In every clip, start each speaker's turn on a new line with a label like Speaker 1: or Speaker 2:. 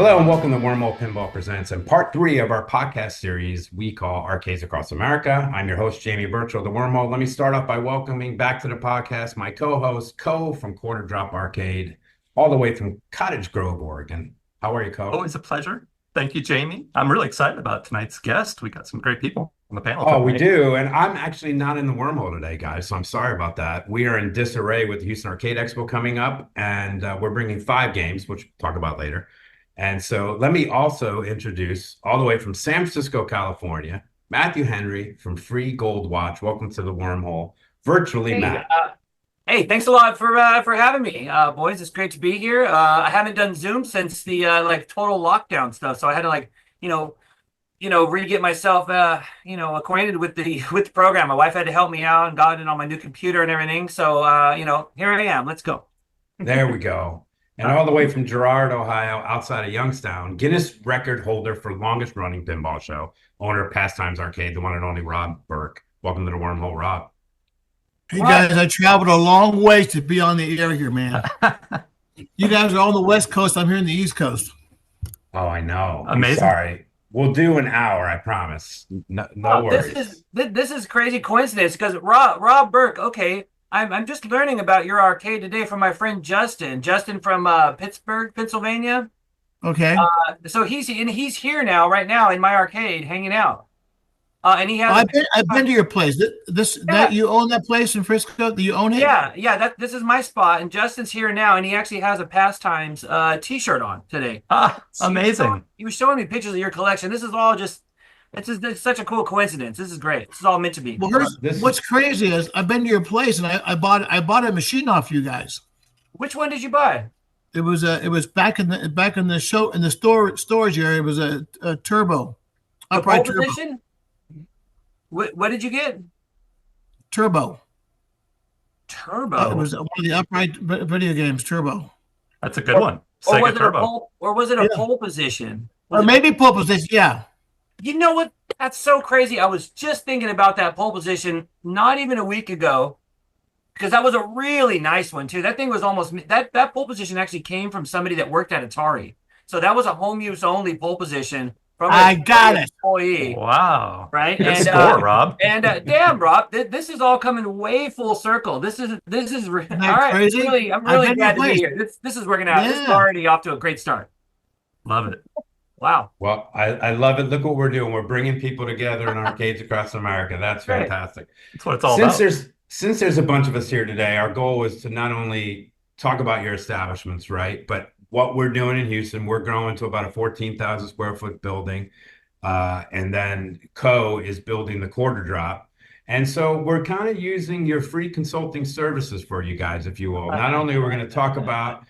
Speaker 1: Hello and welcome to Wormhole Pinball Presents and part 3 of our podcast series we call Arcades Across America. I'm your host, Jamie Birchall of the Wormhole. Let me start off by welcoming back to the podcast my co-host, Coe from Quarter Drop Arcade, all the way from Cottage Grove, Oregon. How are you, Coe?
Speaker 2: Always a pleasure. Thank you, Jamie. I'm really excited about tonight's guest. We got some great people on the panel
Speaker 1: Oh,
Speaker 2: tonight.
Speaker 1: we do. And I'm actually not in the Wormhole today, guys, so I'm sorry about that. We are in disarray with the Houston Arcade Expo coming up, and we're bringing 5 games, which we'll talk about later. And so let me also introduce, all the way from San Francisco, California, Matthew Henry from Free Gold Watch. Welcome to the Wormhole, virtually,
Speaker 3: Hey,
Speaker 1: Matt.
Speaker 3: hey, thanks a lot for having me, boys. It's great to be here. I haven't done Zoom since the total lockdown stuff, so I had to re-get myself acquainted with the program. My wife had to help me out and got it on my new computer and everything. So here I am. Let's go.
Speaker 1: There we go. And all the way from Girard, Ohio, outside of Youngstown, Guinness record holder for longest running pinball show, owner of Pastimes Arcade, the one and only Rob Berk. Welcome to the Wormhole, Rob.
Speaker 4: Hey guys, I traveled a long way to be on the air here, man. You guys are on the West Coast. I'm here in the East Coast.
Speaker 1: Oh, I know.
Speaker 2: Amazing.
Speaker 1: I'm sorry. We'll do an hour, I promise. No worries.
Speaker 3: This is crazy coincidence because Rob Berk. Okay, I'm just learning about your arcade today from my friend Justin. Justin from Pittsburgh, Pennsylvania.
Speaker 4: Okay.
Speaker 3: So he's here now, right now in my arcade, hanging out. And he has.
Speaker 4: I've been to your place. That you own that place in Frisco? Do you own it?
Speaker 3: Yeah. This is my spot, and Justin's here now, and he actually has a Pastimes T-shirt on today.
Speaker 2: Amazing.
Speaker 3: He was showing me pictures of your collection. This is all just. It's such a cool coincidence. This is great. This is all meant to be.
Speaker 4: Well, what's crazy is I've been to your place and I bought a machine off you guys.
Speaker 3: Which one did you buy?
Speaker 4: It was back in the show in the storage area. It was a turbo, upright
Speaker 3: turbo. Position? What did you get?
Speaker 4: Turbo.
Speaker 3: Turbo.
Speaker 4: It was one of the upright video games. Turbo.
Speaker 2: That's a good one. Sega Turbo.
Speaker 3: Or was it a pole position?
Speaker 4: Or maybe pole position. Yeah.
Speaker 3: You know what? That's so crazy. I was just thinking about that pole position not even a week ago, because that was a really nice one too. That thing was almost that pole position actually came from somebody that worked at Atari. So that was a home use only pole position from
Speaker 4: I got it.
Speaker 3: Employee.
Speaker 2: Wow.
Speaker 3: Right.
Speaker 2: Good score, Rob.
Speaker 3: And damn, Rob, this is all coming way full circle. This is all right.
Speaker 4: Crazy?
Speaker 3: I'm really glad to be here. This is working out.
Speaker 4: Yeah.
Speaker 3: This is already off to a great start.
Speaker 2: Love it.
Speaker 3: Wow.
Speaker 1: Well, I love it. Look what we're doing. We're bringing people together in arcades across America. That's fantastic.
Speaker 2: That's what it's all about.
Speaker 1: Since there's a bunch of us here today, our goal is to not only talk about your establishments, right, but what we're doing in Houston. We're growing to about a 14,000 square foot building. And then Coe is building the Quarter Drop. And so we're kind of using your free consulting services for you guys, if you will. Not only are we going to talk about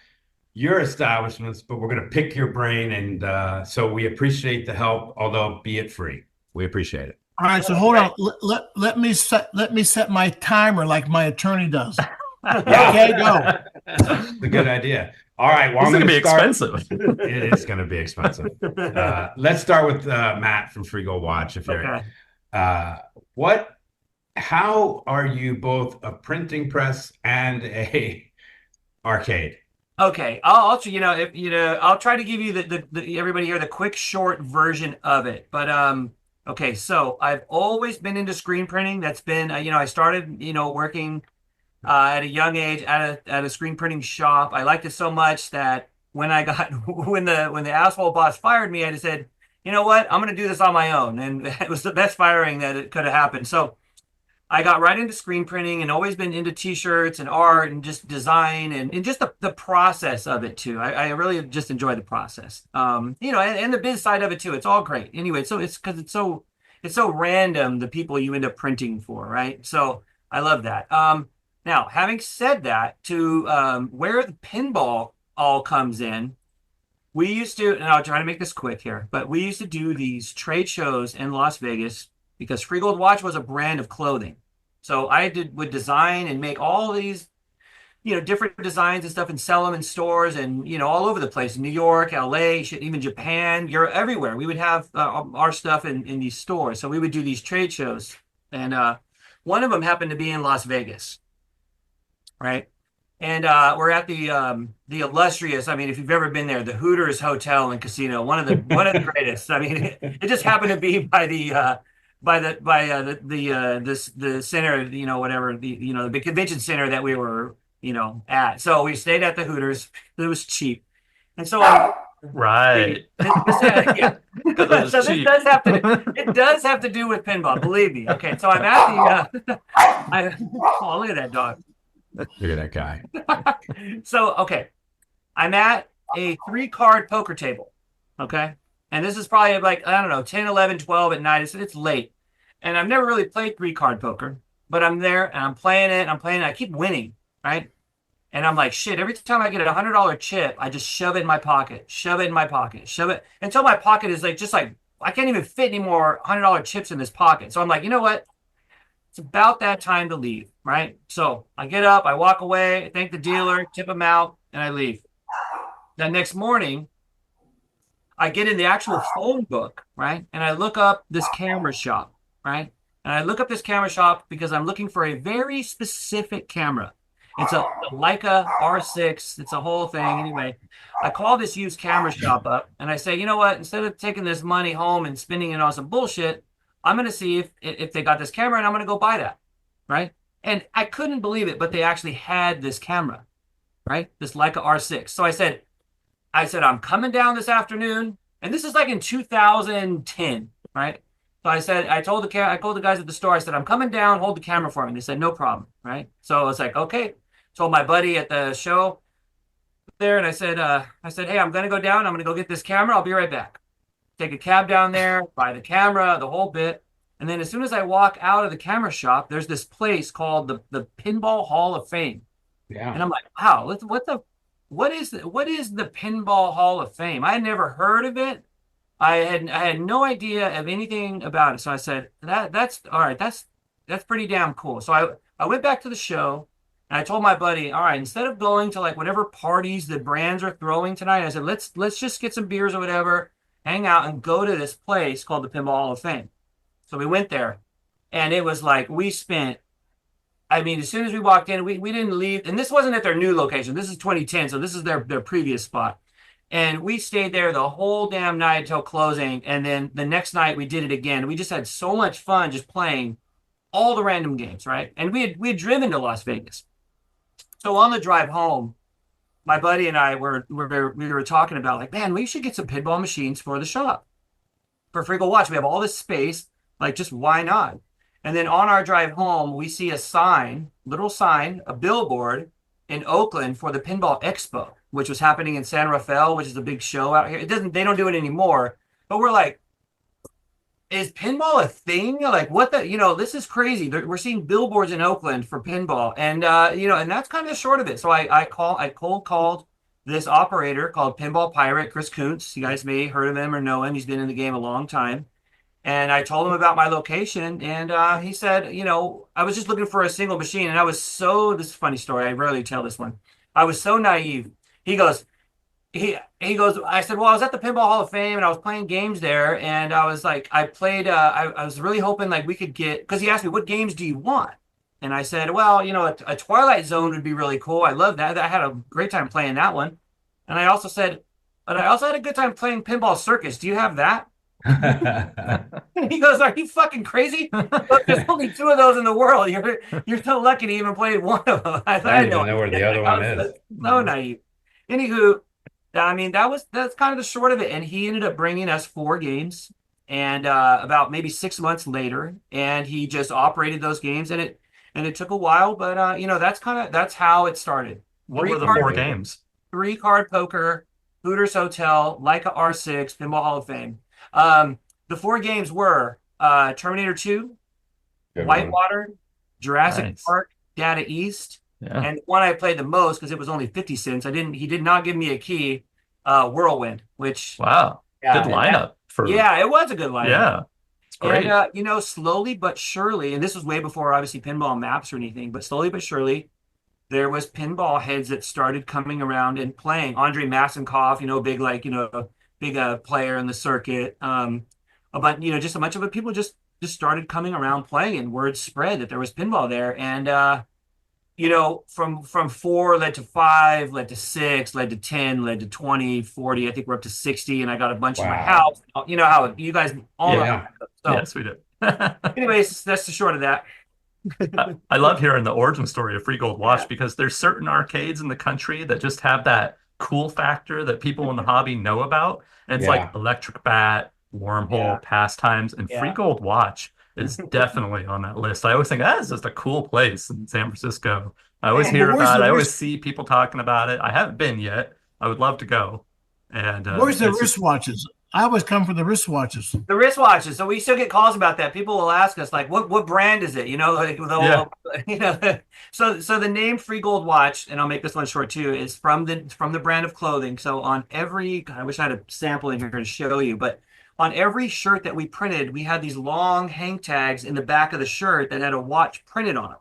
Speaker 1: your establishments, but we're going to pick your brain. And so we appreciate the help, although be it free. We appreciate it.
Speaker 4: All right, so hold on. Let me set my timer like my attorney does. Okay, go.
Speaker 1: That's a good idea. All right. Well,
Speaker 2: It's going to be expensive.
Speaker 1: It is going to be expensive. Let's start with Matt from Free Gold Watch. If you're, how are you both a printing press and a arcade?
Speaker 3: Okay, I'll try to give you the everybody here the quick short version of it. But okay, so I've always been into screen printing. That's been I started working at a young age at a screen printing shop. I liked it so much that when the asshole boss fired me, I just said, you know what, I'm going to do this on my own, and it was the best firing that it could have happened. So I got right into screen printing and always been into t-shirts and art and just design and just the process of it too. I really just enjoy the process. And the biz side of it too. It's all great. Anyway, so it's because it's so random, the people you end up printing for, right? So I love that. Now, having said that, to where the pinball all comes in, we used to, and I'll try to make this quick here, but we used to do these trade shows in Las Vegas because Free Gold Watch was a brand of clothing. So I would design and make all these, different designs and stuff and sell them in stores and, all over the place. New York, LA, even Japan, Europe, everywhere. We would have our stuff in these stores. So we would do these trade shows. And one of them happened to be in Las Vegas, right? And we're at the illustrious. I mean, if you've ever been there, the Hooters Hotel and Casino, one of the greatest. I mean, it just happened to be by the center, whatever the big convention center that we were at. So we stayed at the Hooters. It was cheap, and so
Speaker 2: Right.
Speaker 3: yeah.
Speaker 2: Because
Speaker 3: So this does have to do with pinball. Believe me. Okay, so I'm at the. Oh, look at that dog.
Speaker 1: Look at that guy.
Speaker 3: So, okay, I'm at a 3-card poker table, okay? And this is probably like, I don't know, 10, 11, 12 at night. It's late. And I've never really played 3-card poker, but I'm there and I'm playing it. I keep winning, right? And I'm like, shit, every time I get a $100 chip, I just shove it in my pocket, shove it until my pocket is like, I can't even fit any more $100 chips in this pocket. So I'm like, you know what? It's about that time to leave, right? So I get up, I walk away, thank the dealer, tip him out, and I leave. The next morning, I get in the actual phone book, right? And I look up this camera shop, right? And I look up this camera shop because I'm looking for a very specific camera. It's a Leica R6. It's a whole thing. Anyway, I call this used camera shop up, and I say, you know what? Instead of taking this money home and spending it on some bullshit, I'm going to see if they got this camera, and I'm going to go buy that, right? And I couldn't believe it, but they actually had this camera, right? This Leica R6. So I said, I'm coming down this afternoon, and this is like in 2010, right? So I told the guys at the store, I said, I'm coming down, hold the camera for me. And they said, no problem, right? So I was like, okay. Told my buddy at the show there, and I said, hey, I'm going to go down. I'm going to go get this camera. I'll be right back. Take a cab down there, buy the camera, the whole bit. And then as soon as I walk out of the camera shop, there's this place called the Pinball Hall of Fame.
Speaker 1: Yeah.
Speaker 3: And I'm like, wow, what is the Pinball Hall of Fame? I had never heard of it. I had no idea of anything about it. So I said, that's all right, that's pretty damn cool. So I went back to the show and I told my buddy, all right, instead of going to like whatever parties the brands are throwing tonight, I said, let's just get some beers or whatever, hang out and go to this place called the Pinball Hall of Fame. So we went there, and it was like we spent, I mean, as soon as we walked in, we didn't leave. And this wasn't at their new location. This is 2010, so this is their previous spot. And we stayed there the whole damn night until closing. And then the next night we did it again. We just had so much fun just playing all the random games, right? And we had driven to Las Vegas. So on the drive home, my buddy and I we were talking about like, man, we should get some pinball machines for the shop. For Freagle Watch, we have all this space, like just why not? And then on our drive home, we see a sign, little sign, a billboard in Oakland for the Pinball Expo, which was happening in San Rafael, which is a big show out here. They don't do it anymore, but we're like, is pinball a thing? Like what this is crazy. We're seeing billboards in Oakland for pinball, and and that's kind of the short of it. So I cold called this operator called Pinball Pirate, Chris Kuntz. You guys may have heard of him or know him. He's been in the game a long time. And I told him about my location, and he said, I was just looking for a single machine, and this is a funny story. I rarely tell this one. I was so naive. He goes, I said, well, I was at the Pinball Hall of Fame and I was playing games there. And I was like, I played, I was really hoping like we could get, because he asked me, what games do you want? And I said, well, a Twilight Zone would be really cool. I love that. I had a great time playing that one. And I also said, but I also had a good time playing Pinball Circus. Do you have that? He goes, are you fucking crazy? Look, there's only 2 of those in the world. You're so lucky to even play one of them.
Speaker 1: I don't even know where the other one is.
Speaker 3: So naive. Anywho, I mean, that's kind of the short of it. And he ended up bringing us 4 games, and about maybe 6 months later, and he just operated those games, and it took a while, but that's how it started.
Speaker 2: What were the 4 games?
Speaker 3: 3-card poker, Hooters Hotel, Leica R6, Pinball Hall of Fame. The 4 games were Terminator 2, Whitewater, Jurassic Park, Data East. Yeah. And one I played the most because it was only 50 cents. He did not give me a key, Whirlwind, which
Speaker 2: wow. Good lineup
Speaker 3: it was a good lineup.
Speaker 2: Yeah. It's great.
Speaker 3: And slowly but surely, and this was way before obviously pinball maps or anything, but slowly but surely there was pinball heads that started coming around and playing. Andre Massenkoff, big player in the circuit. But just a bunch of people just started coming around playing, and word spread that there was pinball there. And from 4 led to 5, led to 6, led to 10, led to 20, 40. I think we're up to 60, and I got a bunch in my house. You know how you guys all know.
Speaker 1: Yeah.
Speaker 3: So,
Speaker 2: Yes, we do.
Speaker 3: anyways, that's the short of that.
Speaker 2: I love hearing the origin story of Free Gold Watch because there's certain arcades in the country that just have that cool factor that people in the hobby know about. And it's like Electric Bat, Wormhole, Pastimes, and Free Gold Watch is definitely on that list. I always think that is just a cool place in San Francisco. I always hear about it. I always see people talking about it. I haven't been yet. I would love to go. And
Speaker 4: where's the wristwatches? I always come for the wristwatches.
Speaker 3: The wristwatches. So we still get calls about that. People will ask us, like, what brand is it? You know, like, So the name Free Gold Watch, and I'll make this one short too, is from the brand of clothing. So on every, God, I wish I had a sample in here to show you, but on every shirt that we printed, we had these long hang tags in the back of the shirt that had a watch printed on them.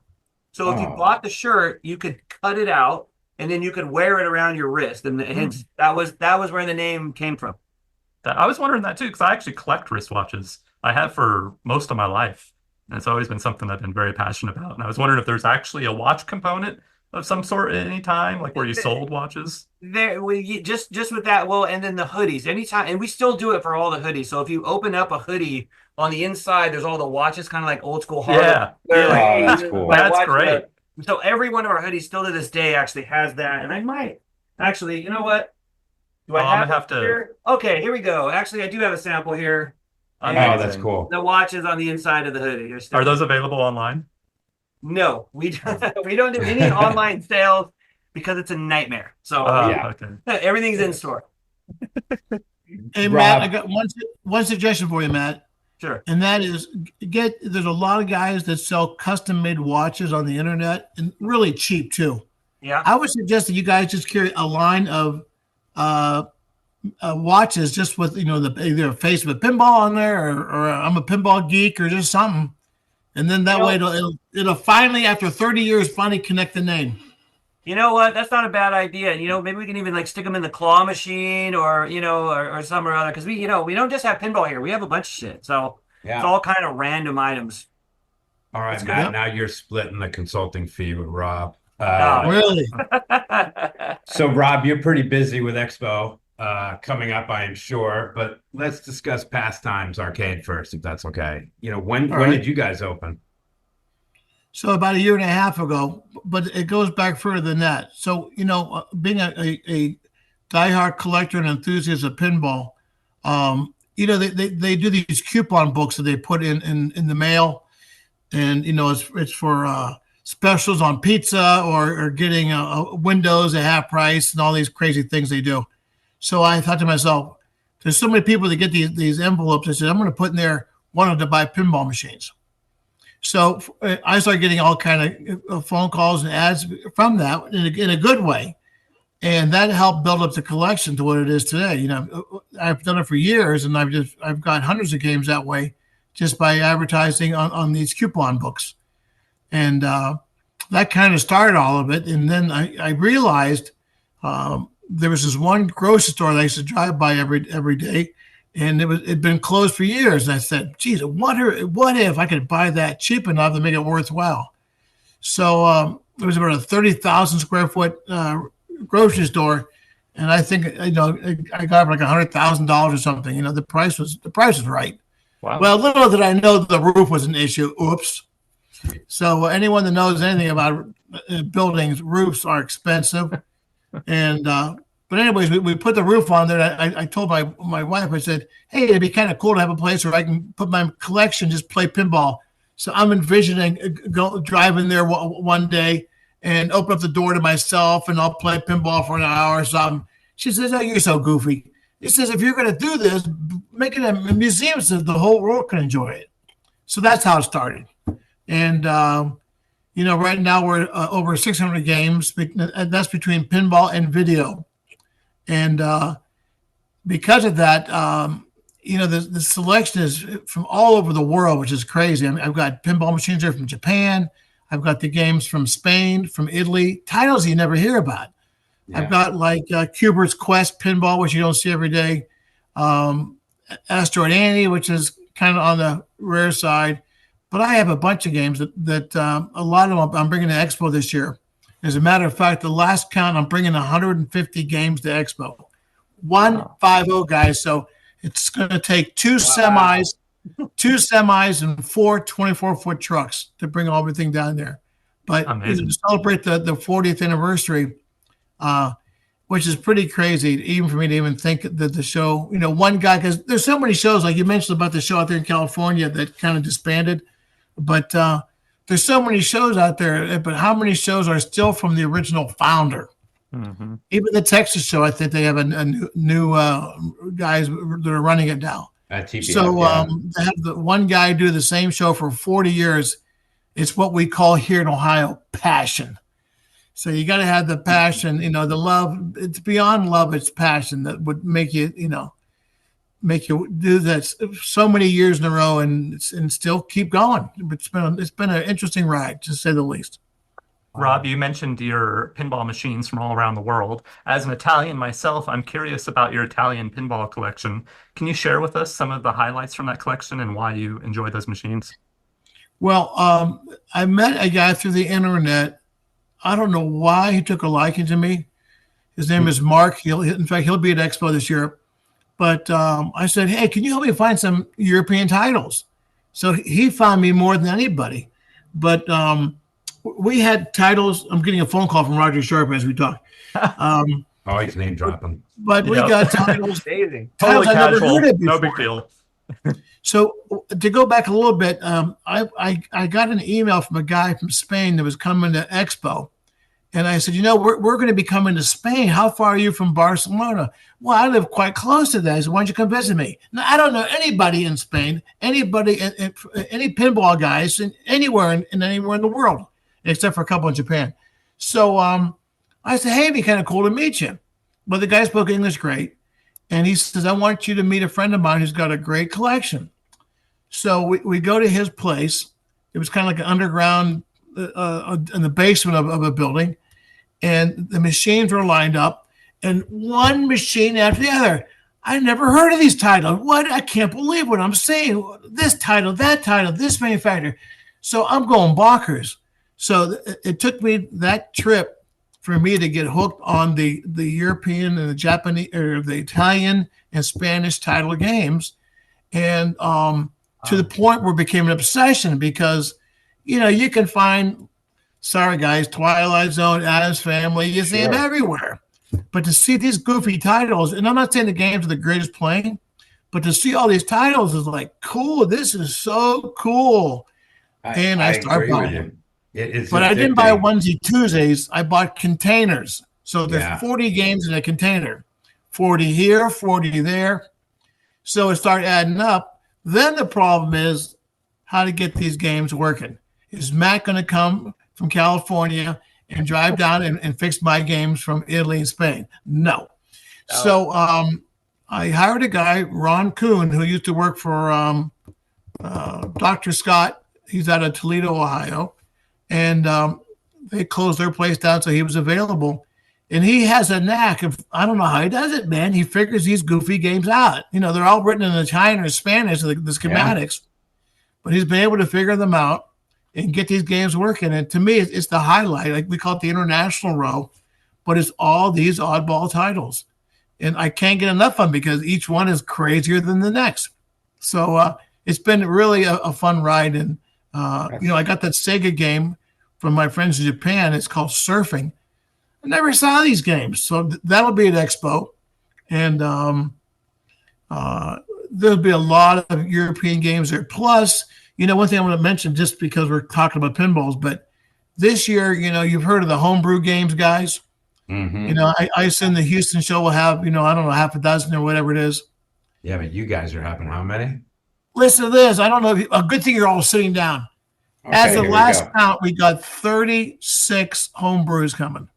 Speaker 3: So if you bought the shirt, you could cut it out, and then you could wear it around your wrist, and hence that was where the name came from.
Speaker 2: I was wondering that too, because I actually collect wristwatches. I have for most of my life. And it's always been something I've been very passionate about. And I was wondering if there's actually a watch component of some sort at any time, like where you sold watches.
Speaker 3: Just with that, well, and then the hoodies. Anytime, and we still do it for all the hoodies. So if you open up a hoodie, on the inside, there's all the watches, kind of like old school Harley.
Speaker 1: That's cool.
Speaker 2: That's great.
Speaker 3: So every one of our hoodies still to this day actually has that. And I might actually, you know what? Do I have to? Here? Okay, here we go. Actually, I do have a sample here.
Speaker 1: Oh, that's cool.
Speaker 3: The watches on the inside of the hoodie.
Speaker 2: Are those available online?
Speaker 3: No, we don't do any online sales because it's a nightmare. So everything's in store.
Speaker 4: Hey, Matt, I got one suggestion for you, Matt.
Speaker 3: Sure.
Speaker 4: And that is there's a lot of guys that sell custom made watches on the internet and really cheap too.
Speaker 3: Yeah.
Speaker 4: I would suggest that you guys just carry a line of watches just with either a face of a pinball on there or I'm a pinball geek or just something, and then that way it'll finally, after 30 years, finally connect the name.
Speaker 3: You know what? That's not a bad idea. Maybe we can even like stick them in the claw machine or some or other, because we don't just have pinball here. We have a bunch of shit. So it's all kind of random items.
Speaker 1: All right, Matt. Now you're splitting the consulting fee with Rob.
Speaker 4: Really?
Speaker 1: So, Rob, you're pretty busy with Expo coming up, I am sure. But let's discuss Pastimes Arcade first, if that's okay. When did you guys open?
Speaker 4: So about a year and a half ago, but it goes back further than that. So, being a diehard collector and enthusiast of pinball, they do these coupon books that they put in the mail, and it's for specials on pizza or getting windows at half price and all these crazy things they do. So I thought to myself, there's so many people that get these envelopes. I said, I'm going to put in there, wanted to buy pinball machines. So I started getting all kind of phone calls and ads from that in a good way. And that helped build up the collection to what it is today. I've done it for years, and I've got hundreds of games that way just by advertising on these coupon books. And that kind of started all of it. And then I realized there was this one grocery store that I used to drive by every day, and it'd been closed for years. And I said, geez, what if I could buy that cheap enough to make it worthwhile? So it was about a 30,000 square foot grocery store. And I think, I got like $100,000 or something. The price was right.
Speaker 2: Wow.
Speaker 4: Well, little did I know the roof was an issue. Oops. So anyone that knows anything about buildings, roofs are expensive. And but anyways, we put the roof on there. I told my wife, I said, hey, it'd be kind of cool to have a place where I can put my collection, just play pinball. So I'm envisioning driving there one day and open up the door to myself, and I'll play pinball for an hour or something. She says, oh, you're so goofy. She says, if you're going to do this, make it a museum so the whole world can enjoy it. So that's how it started. And, right now we're over 600 games, and that's between pinball and video. And because of that, the selection is from all over the world, which is crazy. I mean, I've got pinball machines there from Japan. I've got the games from Spain, from Italy, titles you never hear about. Yeah. I've got like Kubert's Quest pinball, which you don't see every day. Asteroid Annie, which is kind of on the rare side. But I have a bunch of games that a lot of them I'm bringing to Expo this year. As a matter of fact, the last count, I'm bringing 150 games to Expo. 150, guys. So it's going to take two semis and four 24-foot trucks to bring everything down there. But to celebrate the 40th anniversary, which is pretty crazy, even for me to even think that the show, one guy, because there's so many shows, like you mentioned about the show out there in California that kind of disbanded, but there's so many shows out there, but how many shows are still from the original founder? Mm-hmm. Even the Texas show, I think they have a new guys that are running it now. So to have the one guy do the same show for 40 years, it's what we call here in Ohio passion. So you got to have the passion, the love. It's beyond love; it's passion that would make you do that so many years in a row and still keep going. It's been an interesting ride, to say the least.
Speaker 2: Rob, you mentioned your pinball machines from all around the world. As an Italian myself, I'm curious about your Italian pinball collection. Can you share with us some of the highlights from that collection and why you enjoy those machines?
Speaker 4: Well, I met a guy through the internet. I don't know why he took a liking to me. His name is Mark. He'll be at Expo this year. But I said, hey, can you help me find some European titles? So he found me more than anybody. But we had titles. I'm getting a phone call from Roger Sharp as we talk.
Speaker 1: Always name dropping.
Speaker 4: But we got titles.
Speaker 3: Amazing.
Speaker 4: Titles I never heard of before.
Speaker 2: No big deal.
Speaker 4: So to go back a little bit, I got an email from a guy from Spain that was coming to Expo. And I said, we're going to be coming to Spain. How far are you from Barcelona? Well, I live quite close to that. I said, why don't you come visit me? Now, I don't know anybody in Spain, any pinball guys anywhere in the world, except for a couple in Japan. So I said, hey, it'd be kind of cool to meet you. But the guy spoke English great. And he says, I want you to meet a friend of mine who's got a great collection. So we go to his place. It was kind of like an underground in the basement of a building. And the machines were lined up. And one machine after the other. I never heard of these titles. What? I can't believe what I'm seeing. This title, that title, this manufacturer. So I'm going bonkers. So it took me that trip for me to get hooked on the European and the Japanese or the Italian and Spanish title games. And to the point where it became an obsession because, you can find, sorry guys, Twilight Zone, Addams Family, you see them everywhere. But to see these goofy titles, and I'm not saying the games are the greatest playing, but to see all these titles is like, cool, this is so cool. I started buying them. But I didn't buy onesie Tuesdays. I bought containers. So there's 40 games in a container. 40 here, 40 there. So it started adding up. Then the problem is how to get these games working. Is Matt going to come from California and drive down and fix my games from Italy and Spain? No. So I hired a guy, Ron Kuhn, who used to work for Dr. Scott. He's out of Toledo, Ohio. And they closed their place down, so he was available. And he has a knack of, I don't know how he does it, man. He figures these goofy games out. They're all written in Italian or Spanish, the schematics. But he's been able to figure them out and get these games working. And to me, it's the highlight. Like we call it the international row. But it's all these oddball titles. And I can't get enough of them because each one is crazier than the next. So it's been really a fun ride. And, I got that Sega game from my friends in Japan. It's called Surfing. I never saw these games. So that'll be at Expo. And there'll be a lot of European games there. Plus, one thing I want to mention just because we're talking about pinballs, but this year, you've heard of the homebrew games, guys. Mm-hmm. I assume the Houston show will have, I don't know, half a dozen or whatever it is.
Speaker 1: Yeah, but you guys are having how many?
Speaker 4: Listen to this. I don't know. A good thing you're all sitting down. Okay, as the last count, we got 36 homebrews coming.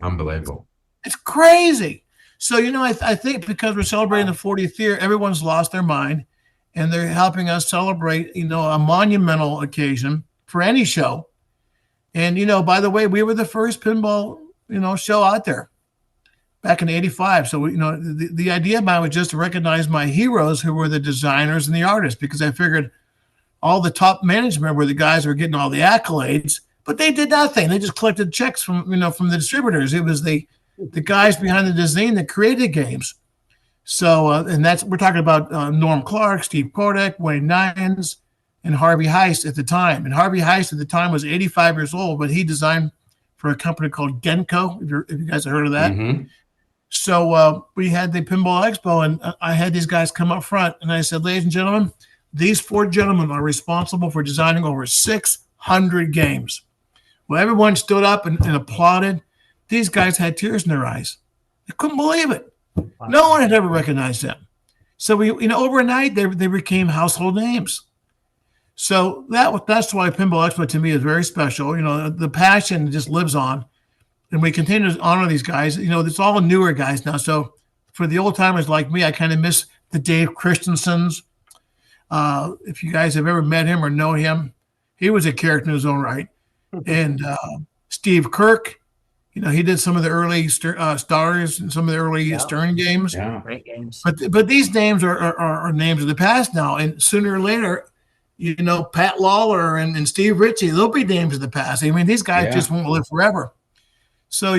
Speaker 1: Unbelievable.
Speaker 4: It's crazy. So, I think because we're celebrating the 40th year, everyone's lost their mind, and they're helping us celebrate, a monumental occasion for any show. And, by the way, we were the first pinball, show out there back in '85. So, the idea about it was just to recognize my heroes who were the designers and the artists, because I figured all the top management were the guys who were getting all the accolades, But they did nothing. They just collected checks from the distributors. It was the guys behind the design that created games. So and we're talking about Norm Clark, Steve Kodek, Wayne Nyens, and Harvey Heist at the time. And Harvey Heist at the time was 85 years old, but he designed for a company called Genco, if you guys have heard of that.
Speaker 1: Mm-hmm.
Speaker 4: So we had the Pinball Expo, and I had these guys come up front, and I said, ladies and gentlemen, these 4 gentlemen are responsible for designing over 600 games. Well, everyone stood up and applauded. These guys had tears in their eyes. I couldn't believe it. Wow. No one had ever recognized them. So we, overnight they became household names. So that's why Pinball Expo to me is very special. The passion just lives on, and we continue to honor these guys. It's all newer guys now. So for the old timers like me, I kind of miss the Dave Christensen's. If you guys have ever met him or know him, he was a character in his own right. And Steve Kirk, he did some of the early Stars and some of the early Stern games.
Speaker 1: Yeah,
Speaker 3: great games.
Speaker 4: But these names are names of the past now, and sooner or later, Pat Lawler and Steve Ritchie, they'll be names of the past. I mean, these guys just won't live forever. So,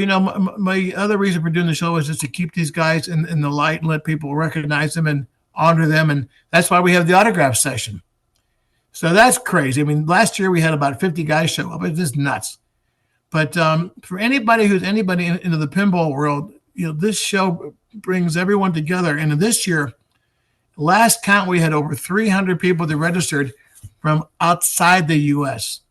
Speaker 4: my other reason for doing the show is just to keep these guys in the light and let people recognize them and honor them, and that's why we have the autograph session. So that's crazy. I mean, last year we had about 50 guys show up. It's just nuts. But for anybody who's into the pinball world, this show brings everyone together. And this year, last count, we had over 300 people that registered from outside the U.S.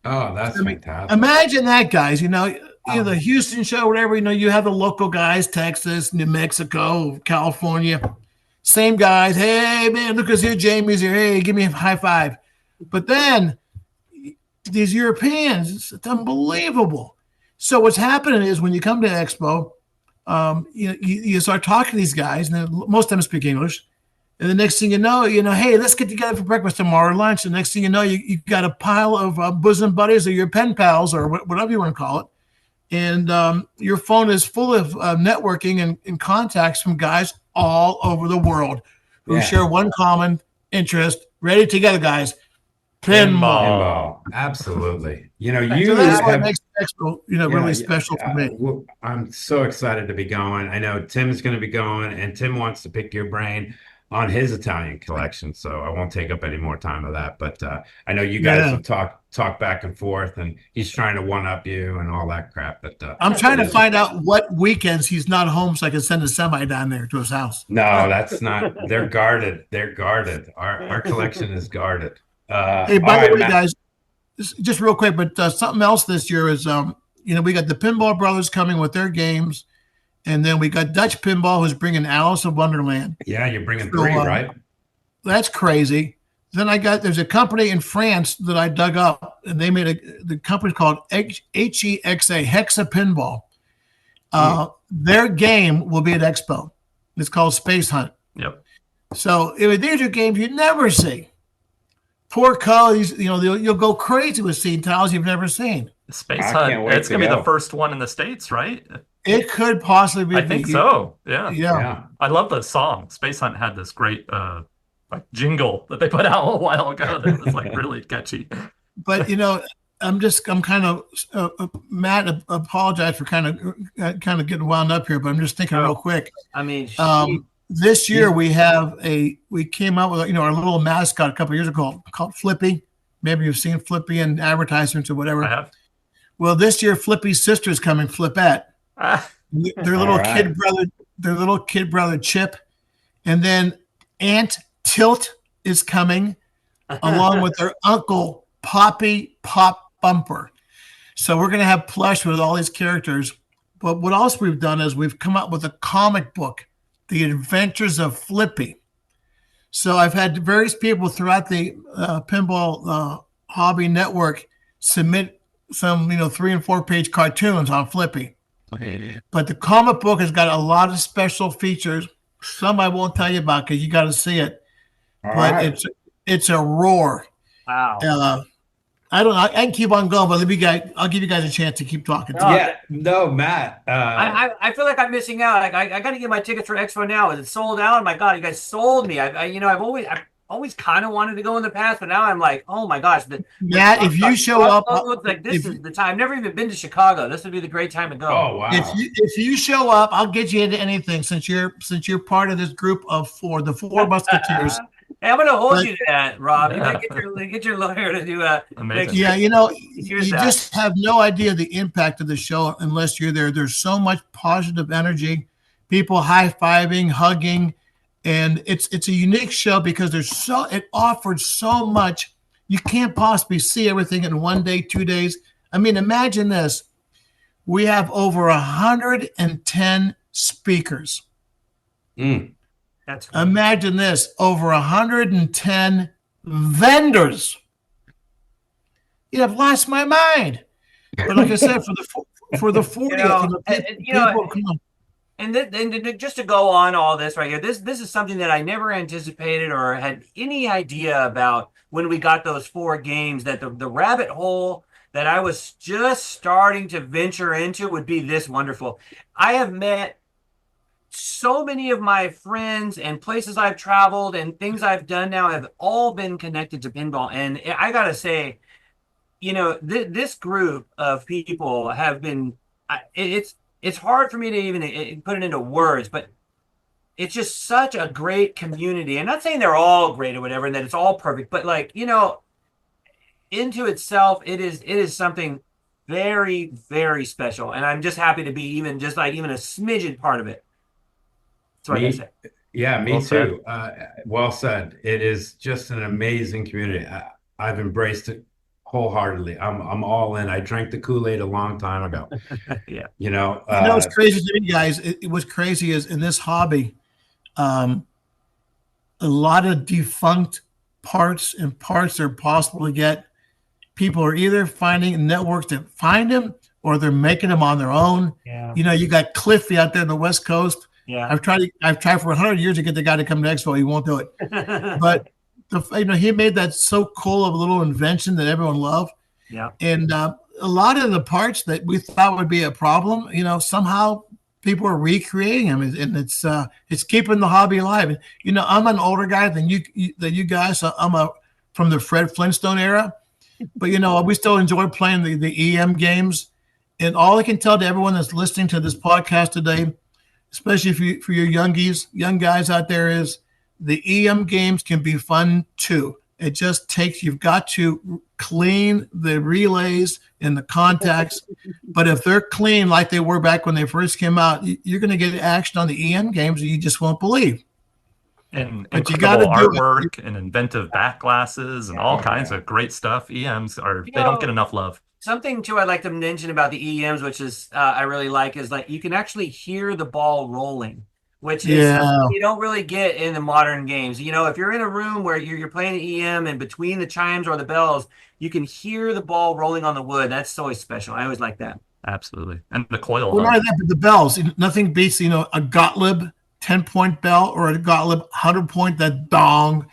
Speaker 1: Oh, that's fantastic.
Speaker 4: Imagine that, guys. The Houston show, whatever, you have the local guys, Texas, New Mexico, California. Same guys. Hey, man, look who's here. Jamie's here. Hey, give me a high five. But then these Europeans, it's unbelievable. So what's happening is when you come to Expo, you start talking to these guys, and most of them speak English. And the next thing you know, hey, let's get together for breakfast tomorrow or lunch. The next thing you know, you got a pile of bosom buddies or your pen pals or whatever you want to call it. And your phone is full of networking and contacts from guys all over the world who share one common interest. Ready together, guys. Pinball.
Speaker 1: Absolutely.
Speaker 4: So that's what makes Expo, really special for me.
Speaker 1: I'm so excited to be going. I know Tim's going to be going, and Tim wants to pick your brain on his Italian collection, so I won't take up any more time of that. But I know you guys have talk back and forth, and he's trying to one-up you and all that crap. But
Speaker 4: I'm trying to find out what weekends he's not home so I can send a semi down there to his house.
Speaker 1: No, that's not. They're guarded. They're guarded. Our collection is guarded.
Speaker 4: Hey, by the way, guys, just real quick, but something else this year is, we got the Pinball Brothers coming with their games, and then we got Dutch Pinball who's bringing Alice of Wonderland.
Speaker 1: Yeah, you're bringing 3, right? That's
Speaker 4: crazy. Then there's a company in France that I dug up, and they made the company's called HEXA, Hexa Pinball. Their game will be at Expo. It's called Space Hunt.
Speaker 2: Yep.
Speaker 4: So these are games you never see. Poor Coe, you'll go crazy with seeing tiles you've never seen.
Speaker 2: Space Hunt, it's going to be the first one in the States, right?
Speaker 4: It could possibly be.
Speaker 2: I think so.
Speaker 4: Yeah.
Speaker 2: I love the song. Space Hunt had this great jingle that they put out a while ago that was really catchy.
Speaker 4: But I'm kind of Matt. Apologize for kind of getting wound up here, but I'm just thinking real quick.
Speaker 3: I mean,
Speaker 4: this year we came out with our little mascot a couple of years ago called Flippy. Maybe you've seen Flippy in advertisements or whatever.
Speaker 2: I have.
Speaker 4: Well, this year Flippy's sister's coming, Flippette. Their little kid brother Chip, and then Aunt Tilt is coming, along with their uncle Poppy Pop Bumper. So we're going to have plush with all these characters. But what else we've done is we've come up with a comic book, The Adventures of Flippy. So I've had various people throughout the pinball hobby network submit some 3 and 4 page cartoons on Flippy. But the comic book has got a lot of special features. Some I won't tell you about because you got to see it. It's a roar.
Speaker 3: Wow.
Speaker 4: I don't know. I can keep on going, but I'll give you guys a chance to keep talking.
Speaker 1: No, Matt.
Speaker 3: I feel like I'm missing out. I got to get my tickets for Expo now. Is it sold out? My God, you guys sold me. I've always kind of wanted to go in the past, but now I'm like, oh my gosh,
Speaker 4: Matt, if you show up,
Speaker 3: like this is the time. I've never even been to Chicago. This would be the great time to go.
Speaker 1: Oh wow!
Speaker 4: If you show up, I'll get you into anything since you're part of this group of four, the Four Musketeers.
Speaker 3: Hey, I'm going to hold you to that, Rob. You got to get your lawyer to do
Speaker 2: Amazing.
Speaker 4: Yeah, you just have no idea the impact of the show unless you're there. There's so much positive energy, people high-fiving, hugging, and it's a unique show because it offered so much. You can't possibly see everything in 1 day, 2 days. I mean, imagine this. We have over 110 speakers.
Speaker 3: That's cool.
Speaker 4: Imagine this, over 110 vendors. I've lost my mind. But like I said, for the 40th,
Speaker 3: and just to go on all this right here, this is something that I never anticipated or had any idea about when we got those 4 games, that the rabbit hole that I was just starting to venture into would be this wonderful. I have met so many of my friends, and places I've traveled and things I've done now have all been connected to pinball. And I gotta say, this group of people have been, it's hard for me to even put it into words, but it's just such a great community. I'm not saying they're all great or whatever and that it's all perfect, but into itself, it is something very, very special. And I'm just happy to be even a smidgen part of it. That's what I say.
Speaker 1: Yeah, me
Speaker 2: Well
Speaker 1: too. Well said. It is just an amazing community. I've embraced it wholeheartedly. I'm all in. I drank the Kool-Aid a long time ago.
Speaker 3: Yeah.
Speaker 4: What's crazy to me, guys? What's crazy is in this hobby, a lot of defunct parts are possible to get. People are either finding networks that find them, or they're making them on their own.
Speaker 3: Yeah.
Speaker 4: You got Cliffy out there in the West Coast.
Speaker 3: Yeah.
Speaker 4: I've tried for 100 years to get the guy to come to Expo. He won't do it. But he made that so cool of a little invention that everyone loved.
Speaker 3: Yeah.
Speaker 4: And a lot of the parts that we thought would be a problem, somehow people are recreating them, and it's keeping the hobby alive. And, I'm an older guy than you guys. So I'm from the Fred Flintstone era, but we still enjoy playing the EM games. And all I can tell to everyone that's listening to this podcast today, especially for your young guys out there, is the EM games can be fun too. It just you've got to clean the relays and the contacts. But if they're clean like they were back when they first came out, you're going to get action on the EM games that you just won't believe.
Speaker 2: And
Speaker 4: but
Speaker 2: incredible artwork and inventive back glasses and all kinds of great stuff. EMs they don't get enough love.
Speaker 3: Something too I'd like to mention about the EMs, which is I really like, is you can actually hear the ball rolling, which is something you don't really get in the modern games. If you're in a room where you're playing the EM and between the chimes or the bells, you can hear the ball rolling on the wood. That's always special. I always like that.
Speaker 2: Absolutely. And the coil.
Speaker 4: Well, not that, but the bells. Nothing beats a Gottlieb 10-point bell or a Gottlieb 100-point, that dong.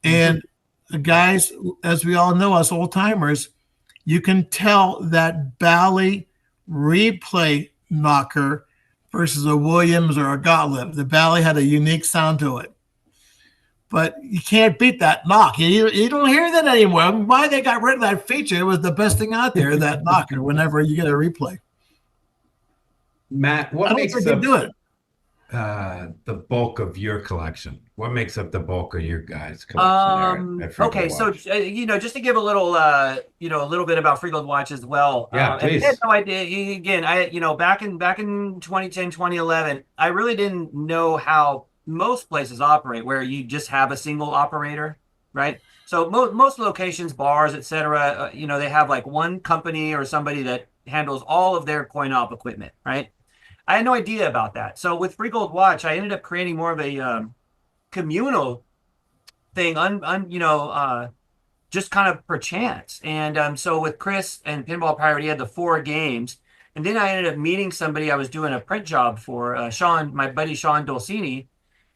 Speaker 4: And the guys, as we all know, us old timers, you can tell that Bally replay knocker versus a Williams or a Gottlieb. The Bally had a unique sound to it. But you can't beat that knock. You don't hear that anymore. Why they got rid of that feature? It was the best thing out there, that knocker, whenever you get a replay.
Speaker 1: Matt, what makes
Speaker 3: the
Speaker 1: bulk of your collection? What makes up the bulk of your guys' collection?
Speaker 3: Okay, so just to give a little, a little bit about Free Gold Watch as well.
Speaker 1: Yeah, please.
Speaker 3: I had no idea. Again, back in 2010, 2011, I really didn't know how most places operate, where you just have a single operator, right? So most locations, bars, etc., they have like one company or somebody that handles all of their coin-op equipment, right? I had no idea about that. So with Free Gold Watch, I ended up creating more of a communal thing, just kind of per chance. And so with Chris and Pinball Pirate, he had the 4 games. And then I ended up meeting somebody I was doing a print job for, Sean, my buddy Sean Dolcini.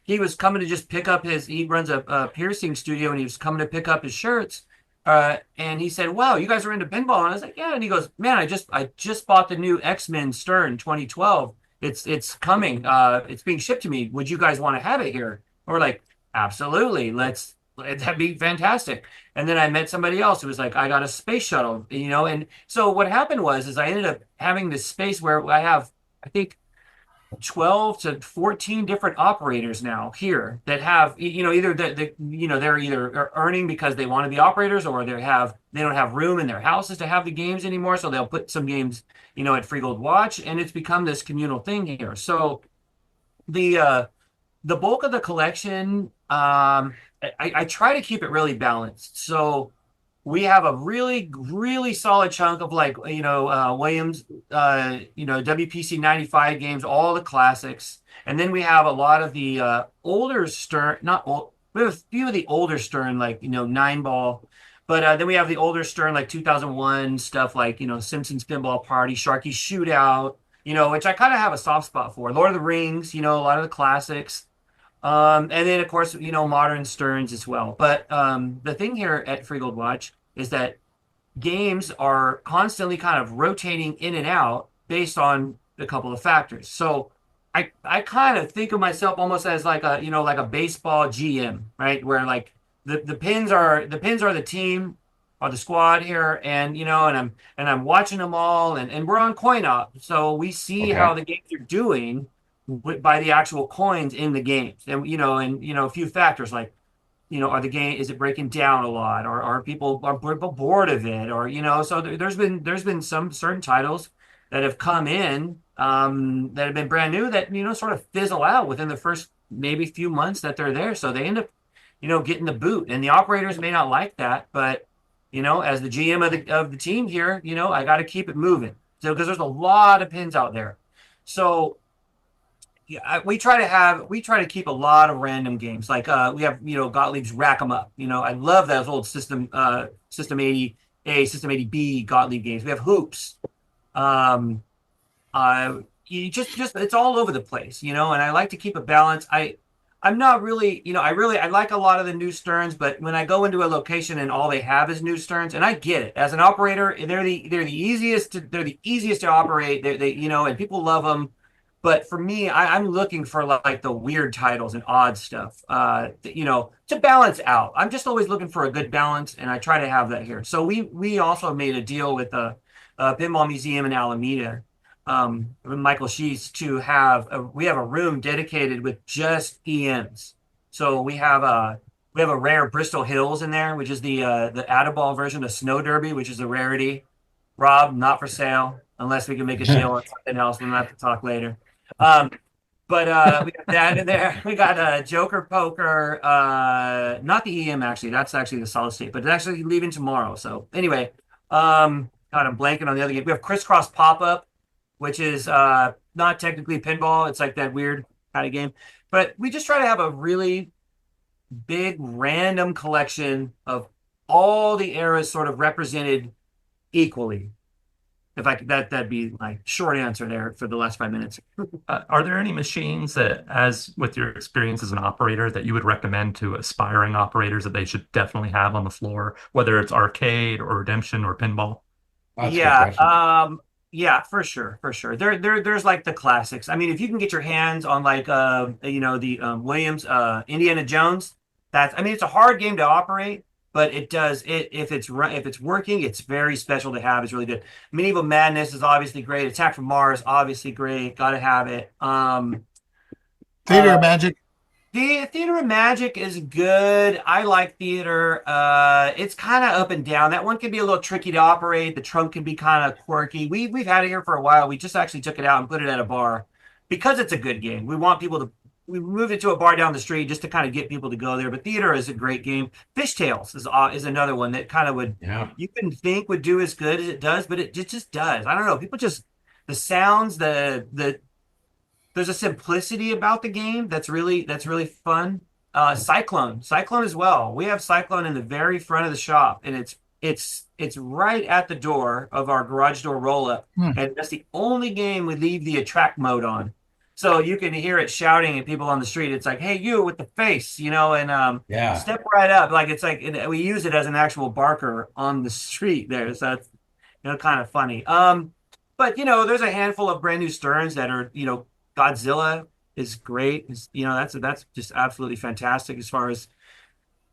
Speaker 3: He was coming to just pick up he runs a piercing studio, and he was coming to pick up his shirts. And he said, "Wow, you guys are into pinball?" And I was like, "Yeah." And he goes, "Man, I just bought the new X-Men Stern 2012. It's coming. It's being shipped to me. Would you guys want to have it here?" And we're like, "Absolutely. Let's that'd be fantastic. And then I met somebody else who was like, I got a space shuttle, you know. And so what happened is I ended up having this space where I have, I think, 12 to 14 different operators now here that have, you know, either they're either earning because they want to be operators, or they don't have room in their houses to have the games anymore, so they'll put some games, you know, at Free Gold Watch, and it's become this communal thing here. So the bulk of the collection, I try to keep it really balanced. So we have a really, really solid chunk of, like, you know, Williams, you know, WPC 95 games, all the classics. And then we have a lot of the older Stern, not old, we have a few of the older Stern, like, you know, 9-ball. But then we have the older Stern, like 2001 stuff, like, you know, Simpsons Pinball Party, Sharky Shootout, you know, which I kind of have a soft spot for. Lord of the Rings, you know, a lot of the classics. And then, of course, you know, modern Sterns as well. But the thing here at Free Gold Watch is that games are constantly kind of rotating in and out based on a couple of factors. So I kind of think of myself almost as like a, you know, like a baseball GM, right? Where, like, the pins are the team or the squad here, and, you know, and I'm watching them all, and we're on coin op, so we see how the games are doing by the actual coins in the games. And, you know, a few factors like, you know, is it breaking down a lot, or are people bored of it, or, you know. So there's been some certain titles that have come in, that have been brand new, that, you know, sort of fizzle out within the first maybe few months that they're there. So they end up, you know, getting the boot, and the operators may not like that, but, you know, as the GM of the team here, you know, I got to keep it moving. So, because there's a lot of pins out there. So yeah, we try to keep a lot of random games. Like, we have, you know, Gottlieb's Rack 'em Up. You know, I love those old System 80A, System 80B Gottlieb games. We have Hoops. You just it's all over the place, you know. And I like to keep a balance. I'm not really, you know, I like a lot of the new Sterns, but when I go into a location and all they have is new Sterns, and I get it. As an operator, they're the easiest to operate. They you know, and people love them. But for me, I'm looking for, like, the weird titles and odd stuff, you know, to balance out. I'm just always looking for a good balance, and I try to have that here. So we also made a deal with the Pinball Museum in Alameda, with Michael Sheets, to we have a room dedicated with just EMs. So we have a rare Bristol Hills in there, which is the Adaball version of Snow Derby, which is a rarity. Rob, not for sale unless we can make a deal on something else. We'll have to talk later. But we got that in there. We got Joker Poker, not the EM, actually. That's actually the solid state, but it's actually leaving tomorrow. So anyway, God, I'm blanking on the other game. We have Crisscross Pop-Up, which is not technically pinball. It's like that weird kind of game. But we just try to have a really big random collection of all the eras sort of represented equally. If I could, that'd be my short answer there for the last 5 minutes.
Speaker 2: Are there any machines that, as with your experience as an operator, that you would recommend to aspiring operators that they should definitely have on the floor, whether it's arcade or redemption or pinball?
Speaker 3: Yeah, for sure. There's like the classics. I mean, if you can get your hands on, like, you know, the Williams, Indiana Jones, I mean, it's a hard game to operate, but it does it if it's working, it's very special to have. It's really good. Medieval Madness is obviously great. Attack from Mars, obviously great. Got to have it.
Speaker 4: Theater of Magic.
Speaker 3: The Theater of Magic is good. I like Theater. It's kind of up and down. That one can be a little tricky to operate. The trunk can be kind of quirky. We've had it here for a while. We just actually took it out and put it at a bar because it's a good game. We want people to. We moved it to a bar down the street just to kind of get people to go there. But Theater is a great game. Fishtails is another one that kind of would, you couldn't think would do as good as it does, but it just does. I don't know. People just, the sounds, there's a simplicity about the game that's really fun. Cyclone as well. We have Cyclone in the very front of the shop, and it's right at the door of our garage door roll up, and that's the only game we leave the attract mode on. So you can hear it shouting at people on the street. It's like, "Hey, you with the face," you know, and step right up. Like, it's like we use it as an actual barker on the street there. So that's, you know, kind of funny. But, you know, there's a handful of brand new Sterns that are, you know, Godzilla is great. You know, that's just absolutely fantastic as far as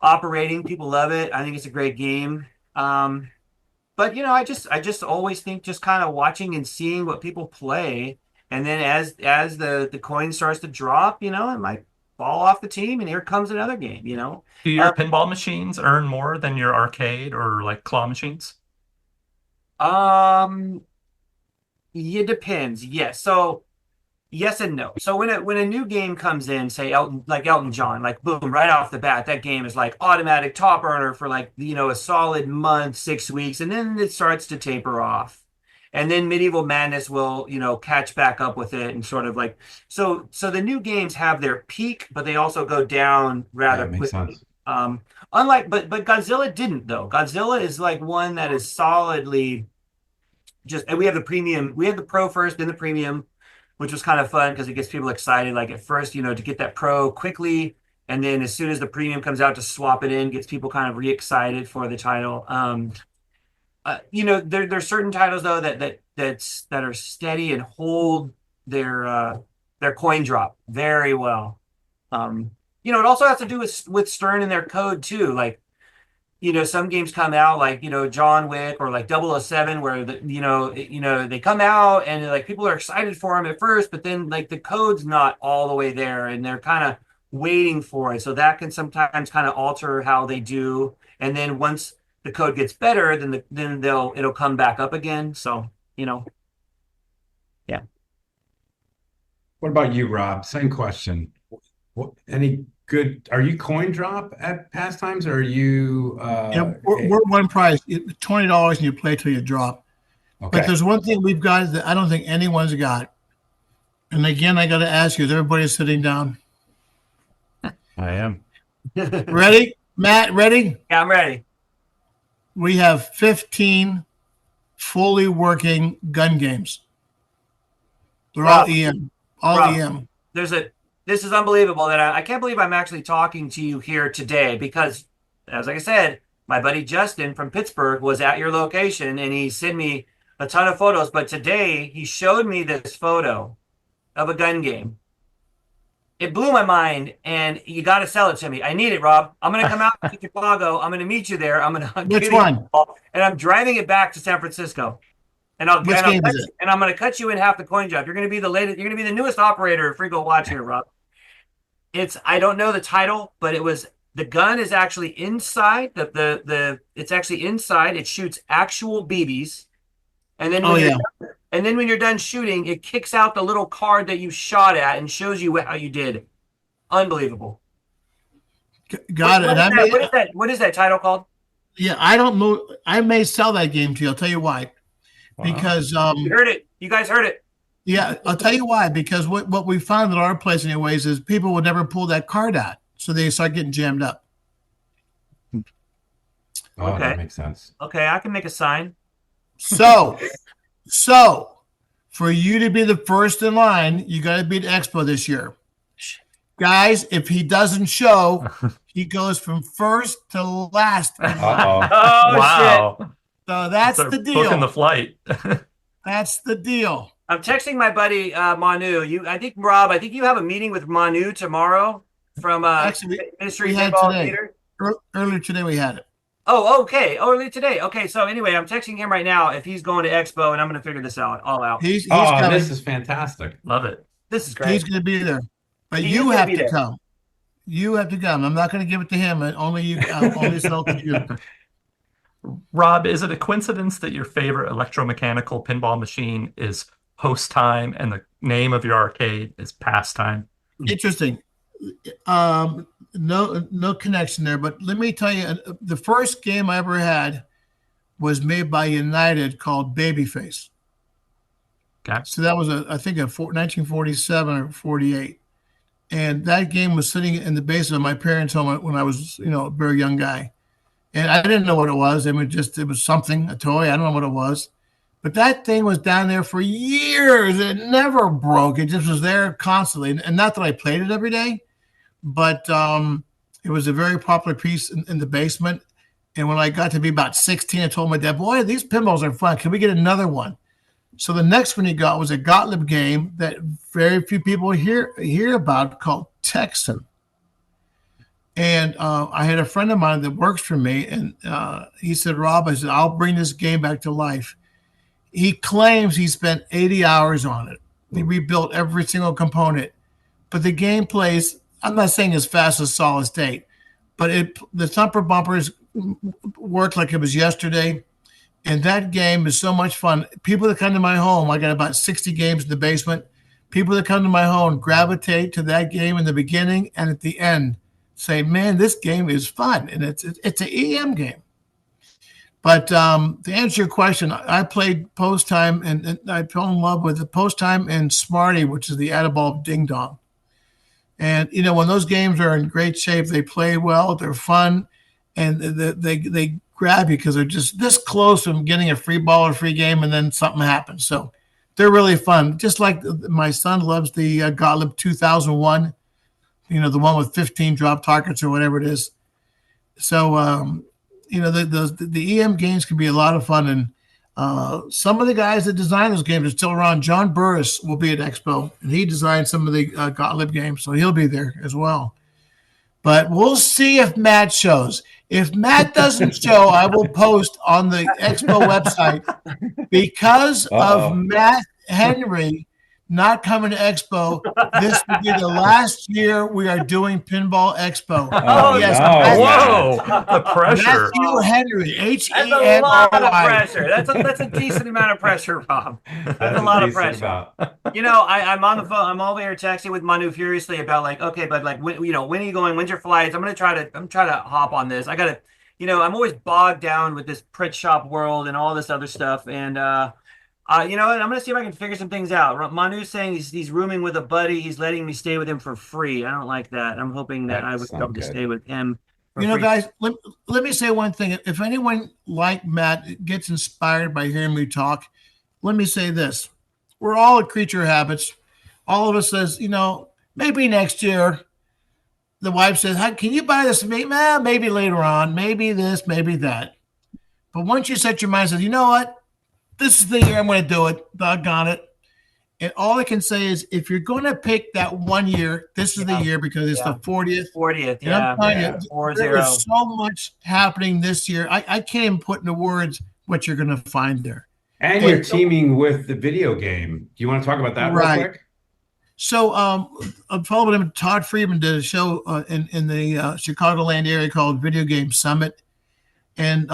Speaker 3: operating. People love it. I think it's a great game. But you know, I just always think just kind of watching and seeing what people play, and then as the coin starts to drop, you know, it might fall off the team, and here comes another game. You know,
Speaker 2: Do your pinball machines earn more than your arcade or like claw machines?
Speaker 3: um, it depends. Yes, so yes and no. So when a new game comes in, say Elton John, like boom, right off the bat, that game is like automatic top earner for like, you know, a solid month, 6 weeks, and then it starts to taper off. And then Medieval Madness will, you know, catch back up with it and sort of like so the new games have their peak, but they also go down rather
Speaker 1: That makes
Speaker 3: quickly.
Speaker 1: sense.
Speaker 3: Unlike but Godzilla didn't though. Godzilla is like one that is solidly just, and we have the premium, we have the pro first, then the premium, which was kind of fun because it gets people excited. Like at first, you know, to get that pro quickly, and then as soon as the premium comes out, to swap it in gets people kind of re-excited for the title. You know, there's certain titles though that are steady and hold their coin drop very well. You know, it also has to do with Stern and their code too. Like, you know, some games come out like, you know, John Wick or like 007 where you know, they come out and like people are excited for them at first, but then like the code's not all the way there and they're kind of waiting for it. So that can sometimes kind of alter how they do. And then once the code gets better, then it'll come back up again. So, you know, yeah.
Speaker 1: What about you, Rob? Same question. Any good? Are you coin drop at pastimes, or are you?
Speaker 4: Yeah, we're one price, $20, and you play till you drop.
Speaker 1: Okay.
Speaker 4: But there's one thing we've got that I don't think anyone's got. And again, I got to ask you, is everybody sitting down?
Speaker 1: I am.
Speaker 4: Ready? Matt, ready?
Speaker 3: Yeah, I'm ready.
Speaker 4: We have 15 fully working gun games. They're all
Speaker 3: Rob,
Speaker 4: EM. All
Speaker 3: Rob,
Speaker 4: EM.
Speaker 3: This is unbelievable that I can't believe I'm actually talking to you here today because, as like I said, my buddy Justin from Pittsburgh was at your location and he sent me a ton of photos. But today he showed me this photo of a gun game. It blew my mind, and you got to sell it to me. I need it, Rob. I'm going to come out to Chicago. I'm going to meet you there. I'm going to
Speaker 4: Which one?
Speaker 3: And I'm driving it back to San Francisco. And I'm going to cut you in half the coin drop. You're going to be the latest. You're going to be the newest operator of Free Gold Watch here, Rob. I don't know the title, but the gun is actually inside it's actually inside. It shoots actual BBs, and then when you're done shooting, it kicks out the little card that you shot at and shows you how you did. Unbelievable.
Speaker 4: Got it.
Speaker 3: What is that title called?
Speaker 4: Yeah, I don't know. I may sell that game to you. I'll tell you why. Because
Speaker 3: you heard it. You guys heard it.
Speaker 4: Yeah, I'll tell you why. Because what we found at our place, anyways, is people would never pull that card out, so they start getting jammed up.
Speaker 1: Oh,
Speaker 3: Okay.
Speaker 1: That makes sense.
Speaker 3: Okay, I can make a sign.
Speaker 4: So for you to be the first in line, you got to beat Expo this year, guys. If he doesn't show, he goes from first to last.
Speaker 1: Uh-oh.
Speaker 3: Oh,
Speaker 2: Wow.
Speaker 3: shit.
Speaker 4: So that's
Speaker 2: Start
Speaker 4: the deal.
Speaker 2: Booking the flight.
Speaker 4: That's the deal.
Speaker 3: I'm texting my buddy Manu. Rob, I think you have a meeting with Manu tomorrow from
Speaker 4: Actually,
Speaker 3: Ministry
Speaker 4: we had
Speaker 3: Pinball
Speaker 4: today.
Speaker 3: Theater.
Speaker 4: Earlier today we had it.
Speaker 3: Oh, okay. Early today. Okay, so anyway, I'm texting him right now if he's going to Expo, and I'm going to figure this all out.
Speaker 4: He's
Speaker 1: Oh,
Speaker 4: coming.
Speaker 1: this is fantastic.
Speaker 2: Love it.
Speaker 3: This is great.
Speaker 4: He's going to be there, but
Speaker 3: He is
Speaker 4: you
Speaker 3: gonna
Speaker 4: have
Speaker 3: be
Speaker 4: to
Speaker 3: there.
Speaker 4: come. You have to come. I'm not going to give it to him. Only you. Only sell to you.
Speaker 2: Rob, is it a coincidence that your favorite electromechanical pinball machine is Host Time and the name of your arcade is Pastime?
Speaker 4: Interesting. No connection there. But let me tell you, the first game I ever had was made by United called Babyface.
Speaker 2: Okay.
Speaker 4: So that was I think 1947 or 48, and that game was sitting in the basement of my parents' home when I was a very young guy, and I didn't know what it was. I mean, it was something, a toy. I don't know what it was, but that thing was down there for years. It never broke. It just was there constantly, and not that I played it every day, but it was a very popular piece in the basement. And when I got to be about 16, I told my dad, "Boy, these pinballs are fun. Can we get another one?" So the next one he got was a Gottlieb game that very few people hear about called Texan. And I had a friend of mine that works for me, and he said, Rob, I said, I'll bring this game back to life. He claims he spent 80 hours on it. He rebuilt every single component. But the game plays, I'm not saying as fast as Solid State, but the thumper bumpers work like it was yesterday. And that game is so much fun. People that come to my home, I got about 60 games in the basement. People that come to my home gravitate to that game in the beginning and at the end. Say, man, this game is fun, and it's an EM game. But to answer your question, I played Post Time, and I fell in love with the Post Time and Smarty, which is the Adaball Ding Dong. And when those games are in great shape, they play well, they're fun, and they grab you because they're just this close from getting a free ball or free game, and then something happens. So they're really fun. Just like my son loves the Gottlieb 2001. The one with 15 drop targets or whatever it is. So, the EM games can be a lot of fun. And some of the guys that design those games are still around. John Burris will be at Expo, and he designed some of the Gottlieb games, so he'll be there as well. But we'll see if Matt shows. If Matt doesn't show, I will post on the Expo website because of Matt Henry not coming to Expo. This will be the last year we are doing Pinball Expo.
Speaker 3: Yes.
Speaker 2: Whoa, the pressure.
Speaker 4: Matthew Henry, Henry.
Speaker 3: That's a lot of pressure. That's a decent amount of pressure, Rob. That's a lot of pressure. I'm on the phone. I'm over here texting with Manu furiously about okay, but when are you going? When's your flights? I'm trying to hop on this. I gotta, I'm always bogged down with this print shop world and all this other stuff, and I'm going to see if I can figure some things out. Manu's saying he's rooming with a buddy. He's letting me stay with him for free. I don't like that. I'm hoping that I would be able to stay with him for free.
Speaker 4: Guys, let me say one thing. If anyone like Matt gets inspired by hearing me talk, let me say this. We're all a creature of habits. All of us says, maybe next year. The wife says, can you buy this for me? Maybe later on. Maybe this, maybe that. But once you set your mind, says, you know what? This is the year I'm going to do it. Doggone it. And all I can say is if you're going to pick that 1 year, this is the year because it's the 40th.
Speaker 3: 40th,
Speaker 4: and I'm telling you, there is so much happening this year. I can't even put into words what you're going to find there.
Speaker 1: And you're teaming with the video game. Do you want to talk about that real quick? So
Speaker 4: I'm following him. Todd Friedman did a show in the Chicagoland area called Video Game Summit. And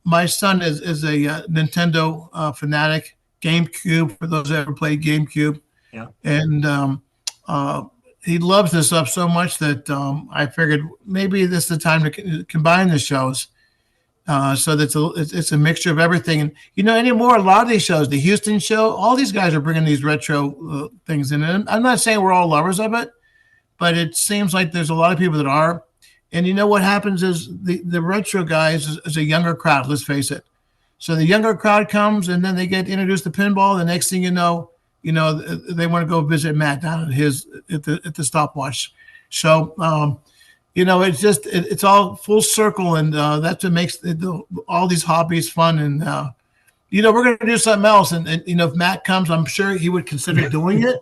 Speaker 4: my son is a Nintendo fanatic, GameCube, for those that ever played GameCube.
Speaker 3: Yeah.
Speaker 4: And he loves this stuff so much that I figured maybe this is the time to combine the shows so that it's a mixture of everything. And, anymore, a lot of these shows, the Houston show, all these guys are bringing these retro things in. And I'm not saying we're all lovers of it, but it seems like there's a lot of people that are. And what happens is the retro guys is a younger crowd, let's face it. So the younger crowd comes and then they get introduced to pinball. The next thing you know, they want to go visit Matt down at the stopwatch. So, it's all full circle, and that's what makes all these hobbies fun. And, we're going to do something else. And, if Matt comes, I'm sure he would consider doing it.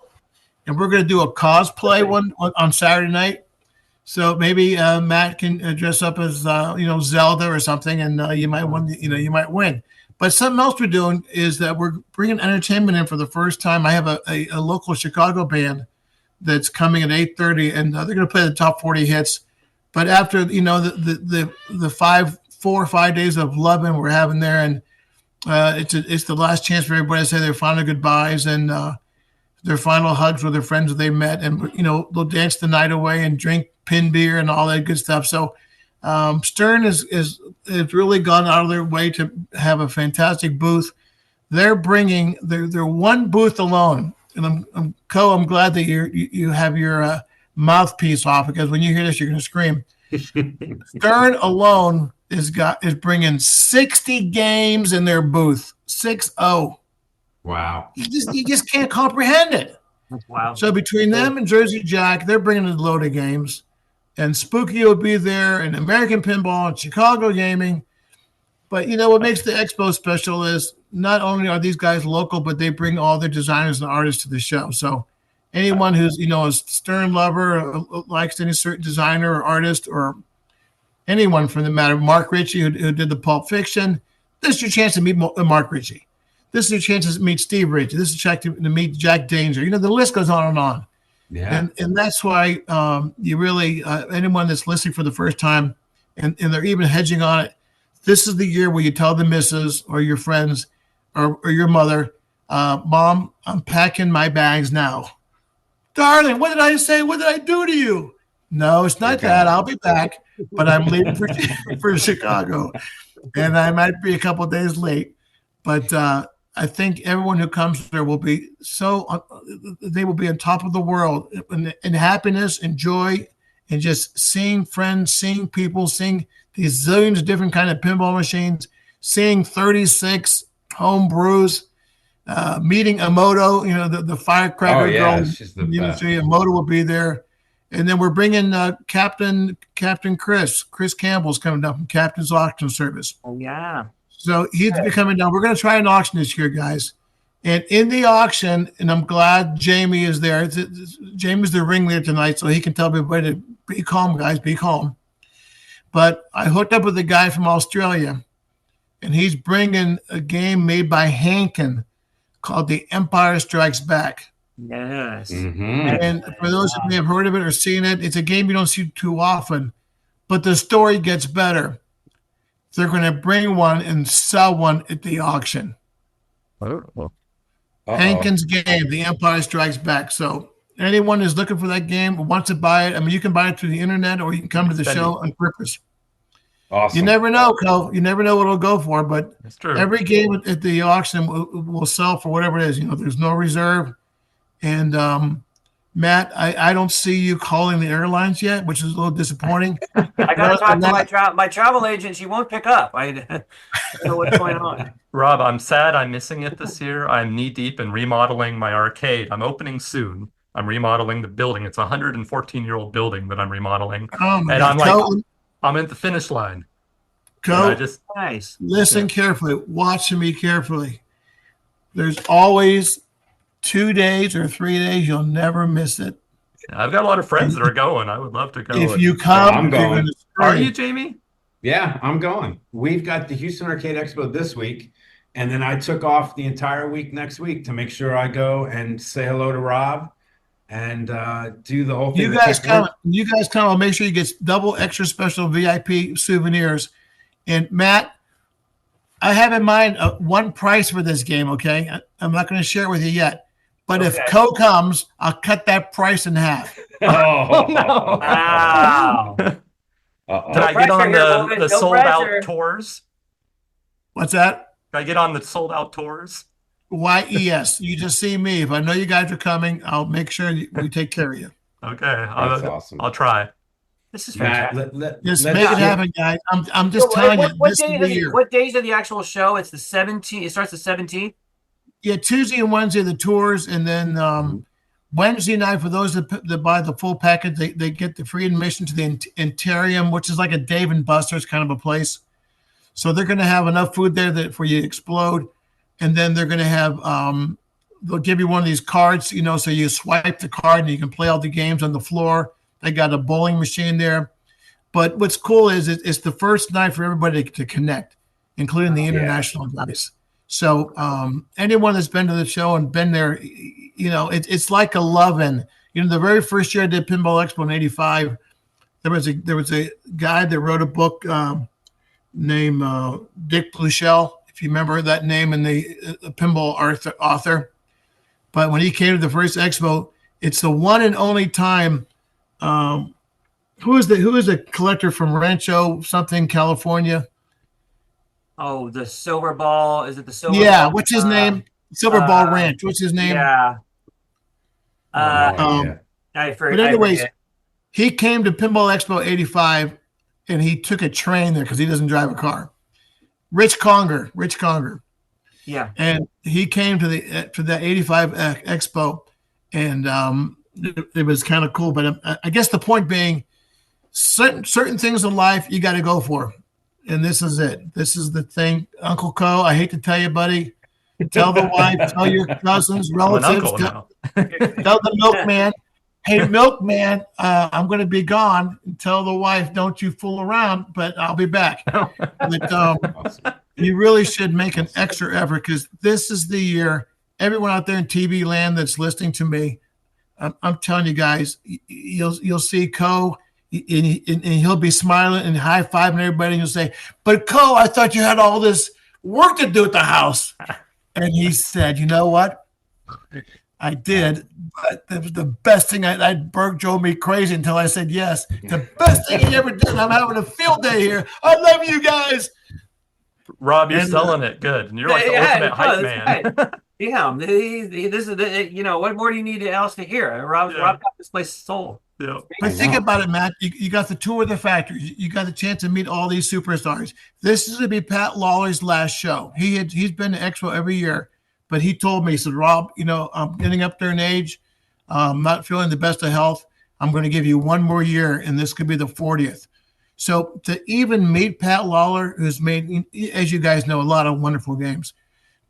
Speaker 4: And we're going to do a cosplay one on Saturday night. So maybe Matt can dress up as Zelda or something, and you might win. But something else we're doing is that we're bringing entertainment in for the first time. I have a local Chicago band that's coming at 8:30, and they're going to play the top 40 hits. But after the 4 or 5 days of loving we're having there, and it's the last chance for everybody to say their final goodbyes and their final hugs with their friends that they met, and they'll dance the night away and drink pin beer and all that good stuff. So Stern is really gone out of their way to have a fantastic booth. They're bringing their one booth alone, and I'm glad that you have your mouthpiece off, because when you hear this, you're going to scream. Stern alone is bringing 60 games in their booth. 6-0.
Speaker 1: Wow.
Speaker 4: You just can't comprehend it.
Speaker 3: Wow.
Speaker 4: So between them and Jersey Jack, they're bringing a load of games. And Spooky will be there, and American Pinball, and Chicago Gaming. But what makes the expo special is not only are these guys local, but they bring all their designers and artists to the show. So anyone who's, a Stern lover, or likes any certain designer or artist, or anyone for the matter, Mark Ritchie, who did the Pulp Fiction, this is your chance to meet Mark Ritchie. This is your chance to meet Steve Ritchie. This is your chance to meet Jack Danger. The list goes on and on.
Speaker 1: Yeah.
Speaker 4: And that's why you really, anyone that's listening for the first time, and they're even hedging on it, this is the year where you tell the missus or your friends or your mother, Mom, I'm packing my bags now. Darling, what did I say? What did I do to you? No, it's not that. I'll be back, but I'm leaving for Chicago, and I might be a couple of days late. But I think everyone who comes there will be they will be on top of the world in happiness and joy, and just seeing friends, seeing people, seeing these zillions of different kind of pinball machines, seeing 36 home brews, meeting Emoto, the firecracker girl.
Speaker 1: She's the best.
Speaker 4: Emoto will be there. And then we're bringing Captain Chris Campbell's coming down from Captain's Auction Service.
Speaker 3: Oh, yeah.
Speaker 4: So he's coming down. We're going to try an auction this year, guys. And in the auction, and I'm glad Jamie is there. Jamie's the ringleader tonight, so he can tell everybody to be calm, guys, be calm. But I hooked up with a guy from Australia, and he's bringing a game made by Hankin called The Empire Strikes Back.
Speaker 3: Yes.
Speaker 1: Mm-hmm.
Speaker 4: And for those who may have heard of it or seen it, it's a game you don't see too often, but the story gets better. They're going to bring one and sell one at the auction. Hankin's game, The Empire Strikes Back. So anyone who's looking for that game or wants to buy it, you can buy it through the internet, or you can come to the show on purpose.
Speaker 1: Awesome.
Speaker 4: You never know, Coe. You never know what it'll go for, but
Speaker 2: That's true.
Speaker 4: every game at the auction will sell for whatever it is. There's no reserve. And Matt, I don't see you calling the airlines yet, which is a little disappointing.
Speaker 3: I got to talk to my travel agent. She won't pick up. I don't know what's going on.
Speaker 2: Rob, I'm sad I'm missing it this year. I'm knee deep in remodeling my arcade. I'm opening soon. I'm remodeling the building. It's a 114-year-old building that I'm remodeling.
Speaker 4: Oh my
Speaker 2: And
Speaker 4: God.
Speaker 2: I'm like,
Speaker 4: Coe,
Speaker 2: I'm at the finish line.
Speaker 4: Coe,
Speaker 2: I just
Speaker 3: Nice.
Speaker 4: listen carefully. Watch me carefully. There's always 2 days or 3 days. You'll never miss it.
Speaker 2: I've got a lot of friends that are going. I would love to go.
Speaker 4: If you come,
Speaker 1: I'm
Speaker 4: you're
Speaker 1: going.
Speaker 4: gonna
Speaker 2: Are
Speaker 4: scream.
Speaker 2: you, Jamie?
Speaker 1: Yeah, I'm going. We've got the Houston Arcade Expo this week, and then I took off the entire week next week to make sure I go and say hello to Rob and do the whole thing.
Speaker 4: You guys come. I'll make sure you get double extra special VIP souvenirs. And Matt, I have in mind one price for this game. Okay, I'm not going to share it with you yet, but if Coe comes, I'll cut that price in half.
Speaker 1: Oh,
Speaker 2: no.
Speaker 3: Wow.
Speaker 2: Did I get on the sold out tours?
Speaker 4: What's that?
Speaker 2: Did I get on the sold out tours?
Speaker 4: YES. You just see me. If I know you guys are coming, I'll make sure we take care of you.
Speaker 2: Okay,
Speaker 1: That's awesome.
Speaker 2: I'll try.
Speaker 3: This is
Speaker 1: Matt,
Speaker 3: fantastic.
Speaker 4: Just make it happen, guys. I'm just telling you.
Speaker 3: What
Speaker 4: This is
Speaker 3: days
Speaker 4: the year.
Speaker 3: what days of the actual show? It's the 17th. It starts the 17th.
Speaker 4: Yeah, Tuesday and Wednesday the tours, and then Wednesday night for those that buy the full package, they get the free admission to the Interium, which is like a Dave and Buster's kind of a place. So they're going to have enough food there that for you to explode, and then they're going to have they'll give you one of these cards, so you swipe the card and you can play all the games on the floor. They got a bowling machine there, but what's cool is it's the first night for everybody to connect, including the international guys. So anyone that's been to the show and been there, it's like a love-in. The very first year I did Pinball Expo in '85, there was a guy that wrote a book named Dick Bluchel, if you remember that name, and the pinball author. But when he came to the first expo, it's the one and only time. Who is the collector from Rancho something, California?
Speaker 3: Oh, the Silver Ball. Is it the Silver
Speaker 4: Yeah,
Speaker 3: Ball?
Speaker 4: what's his name? Silver Ball Ranch. What's his name?
Speaker 3: Yeah.
Speaker 1: yeah.
Speaker 4: But anyways, he came to Pinball Expo '85, and he took a train there because he doesn't drive a car. Rich Conger.
Speaker 3: Yeah.
Speaker 4: And he came to the '85 Expo, and it was kind of cool. But I guess the point being, certain things in life you got to go for, and this is it. This is the thing, Uncle Coe. I hate to tell you, buddy, Tell the wife, tell your cousins,
Speaker 2: I'm an
Speaker 4: relatives,
Speaker 2: uncle now.
Speaker 4: tell the milkman, hey, milkman, I'm going to be gone. Tell the wife, don't you fool around, but I'll be back. But
Speaker 1: Awesome.
Speaker 4: you really should make an extra effort because this is the year. Everyone out there in TV land that's listening to me, I'm telling you guys, you'll see Coe, and he'll be smiling and high fiving everybody, and you'll say, "But Coe, I thought you had all this work to do at the house." And he said, "You know what? I did, but it was the best thing. Berk drove me crazy until I said yes. The best thing he ever did. I'm having a field day here. I love you guys."
Speaker 2: Rob, you're
Speaker 4: And,
Speaker 2: selling it good. And you're like the ultimate hype man.
Speaker 3: Right. Yeah, this is what more do you need else to hear? Rob got this place sold.
Speaker 2: Yeah.
Speaker 4: But think about it, Matt. You got the tour of the factories. You got the chance to meet all these superstars. This is going to be Pat Lawler's last show. He's been to Expo every year, but he told me, he said, "Rob, I'm getting up there in age. I'm not feeling the best of health. I'm going to give you one more year, and this could be the 40th." So to even meet Pat Lawler, who's made, as you guys know, a lot of wonderful games,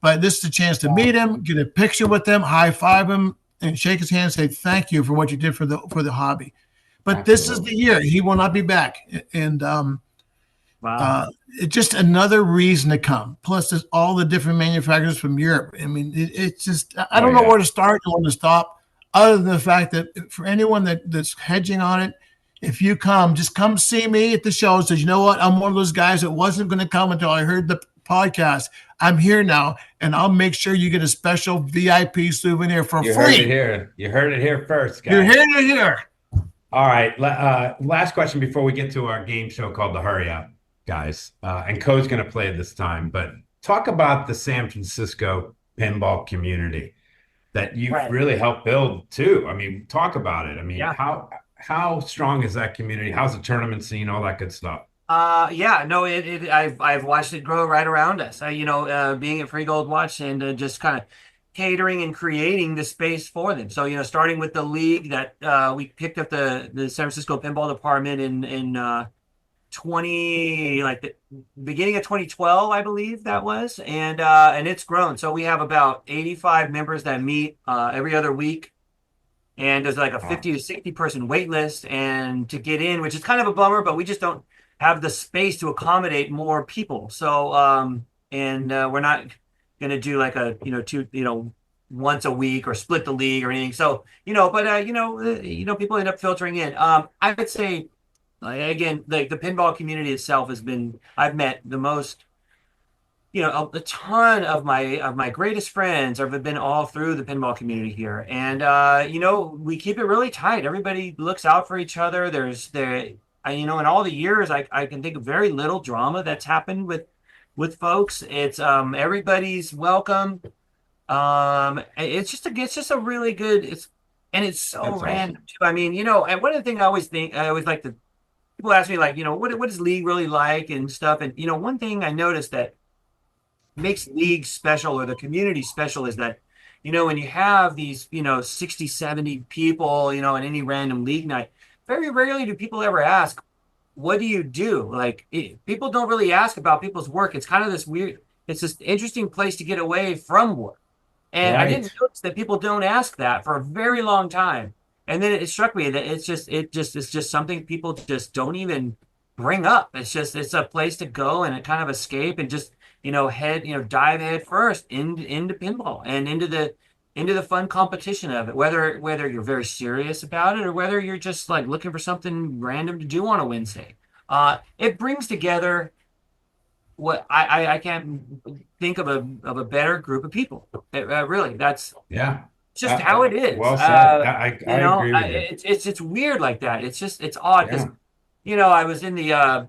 Speaker 4: but this is a chance to meet him, get a picture with him, high five him, and shake his hand and say thank you for what you did for the hobby. But
Speaker 1: Absolutely.
Speaker 4: This is the year. He will not be back. And
Speaker 3: Wow.
Speaker 4: it's just another reason to come. Plus, there's all the different manufacturers from Europe. I mean, it's just, I don't know where to start and when to stop, other than the fact that for anyone that's hedging on it, if you come, just come see me at the show and says, "You know what? I'm one of those guys that wasn't going to come until I heard the podcast. I'm here now, and I'll make sure you get a special VIP souvenir for
Speaker 1: You
Speaker 4: free."
Speaker 1: heard it here. You heard it here first, guys.
Speaker 4: You're here.
Speaker 1: All right. Last question before we get to our game show called the Hurry Up, guys. And Coe's going to play this time, but talk about the San Francisco pinball community that you've really helped build too. I mean, talk about it. I mean, how strong is that community? How's the tournament scene? All that good stuff.
Speaker 3: I've watched it grow right around us. Being at Free Gold Watch and just kind of catering and creating the space for them. So, starting with the league that we picked up the San Francisco Pinball Department in the beginning of 2012, I believe that was, and it's grown. So we have about 85 members that meet every other week. And there's like a 50 to 60 person wait list, and to get in, which is kind of a bummer, but we just don't have the space to accommodate more people. So, we're not going to do like a, once a week or split the league or anything. So, people end up filtering in. I would say, again, like the pinball community itself I've met the most, a ton of my greatest friends have been all through the pinball community here. And, we keep it really tight. Everybody looks out for each other. In all the years, I can think of very little drama that's happened with folks. It's everybody's welcome. It's just a really good, it's so random too. I mean, and one of the things I always like to, people ask me like, what is league really like and stuff. And, one thing I noticed that makes league special or the community special is that, when you have these, 60, 70 people, in any random league night, very rarely do people ever ask, "What do you do?" Like people don't really ask about people's work. It's kind of it's this interesting place to get away from work. And I didn't notice that people don't ask that for a very long time. And then it struck me that it's just something people just don't even bring up. It's a place to go and kind of escape and just, dive head first into pinball and into the fun competition of it, whether you're very serious about it or whether you're just like looking for something random to do on a Wednesday. It brings together what I can't think of a better group of people. Really, that's just how it is.
Speaker 1: Well said. I agree with you.
Speaker 3: It's weird like that. It's odd because I was in the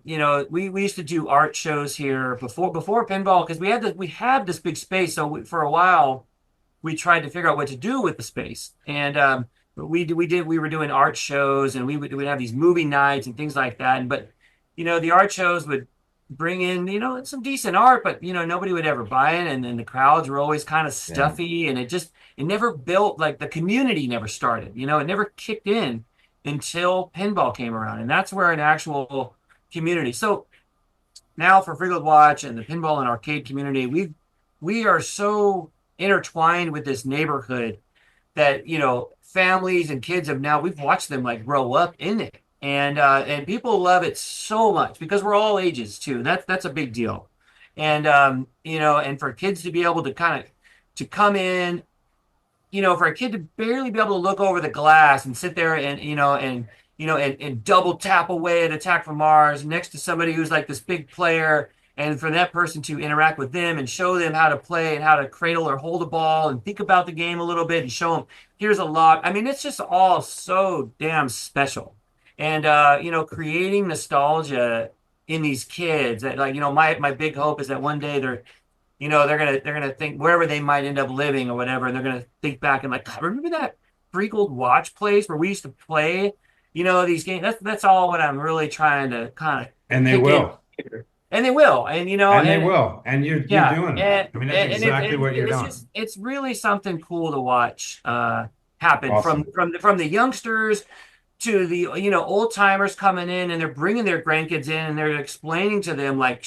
Speaker 3: we used to do art shows here before pinball because we had this big space. So for a while we tried to figure out what to do with the space, and we were doing art shows, and we'd have these movie nights and things like that. But the art shows would bring in some decent art, but nobody would ever buy it, and then the crowds were always kind of stuffy, and it never built, like the community never started. It never kicked in until pinball came around, and that's where an actual community. So now for Free Gold Watch and the pinball and arcade community, we've we are so intertwined with this neighborhood that, you know, families and kids have now, we've watched them like grow up in it. And people love it so much because we're all ages too. That's a big deal. And you know, and for kids to be able to kind of to come in, you know, for a kid to barely be able to look over the glass and sit there and and double tap away at Attack from Mars next to somebody who's like this big player, and for that person to interact with them and show them how to play and how to cradle or hold a ball and think about the game a little bit and show them here's a lot. I mean, it's just all so damn special. And you know, creating nostalgia in these kids that, like, you know, my big hope is that one day they're gonna think wherever they might end up living or whatever, and they're gonna think back and like, God, remember that Free Gold Watch place where we used to play, you know, these games. That's all what I'm really trying to kind of.
Speaker 1: And they will.
Speaker 3: And they will, and you know,
Speaker 1: and they will, and you're doing that. I mean, that's exactly what you're doing.
Speaker 3: It's really something cool to watch happen.
Speaker 1: Awesome.
Speaker 3: from the youngsters to the, you know, old timers coming in, and they're bringing their grandkids in, and they're explaining to them like,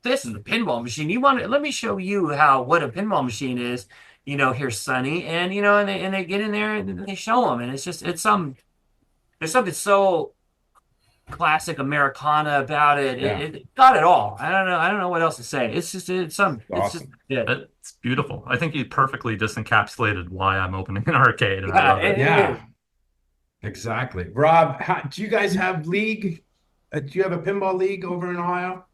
Speaker 3: this is a pinball machine. You want it? Let me show you what a pinball machine is. You know, here's Sonny, and you know, and they get in there and they show them, and there's something so classic Americana about it.
Speaker 1: Yeah.
Speaker 3: It got it all. I don't know what else to say. It's
Speaker 1: Awesome.
Speaker 2: It's beautiful. I think you perfectly just encapsulated why I'm opening an arcade. And I love it.
Speaker 1: Yeah. Exactly. Rob, do you guys have league? Do you have a pinball league over in Ohio?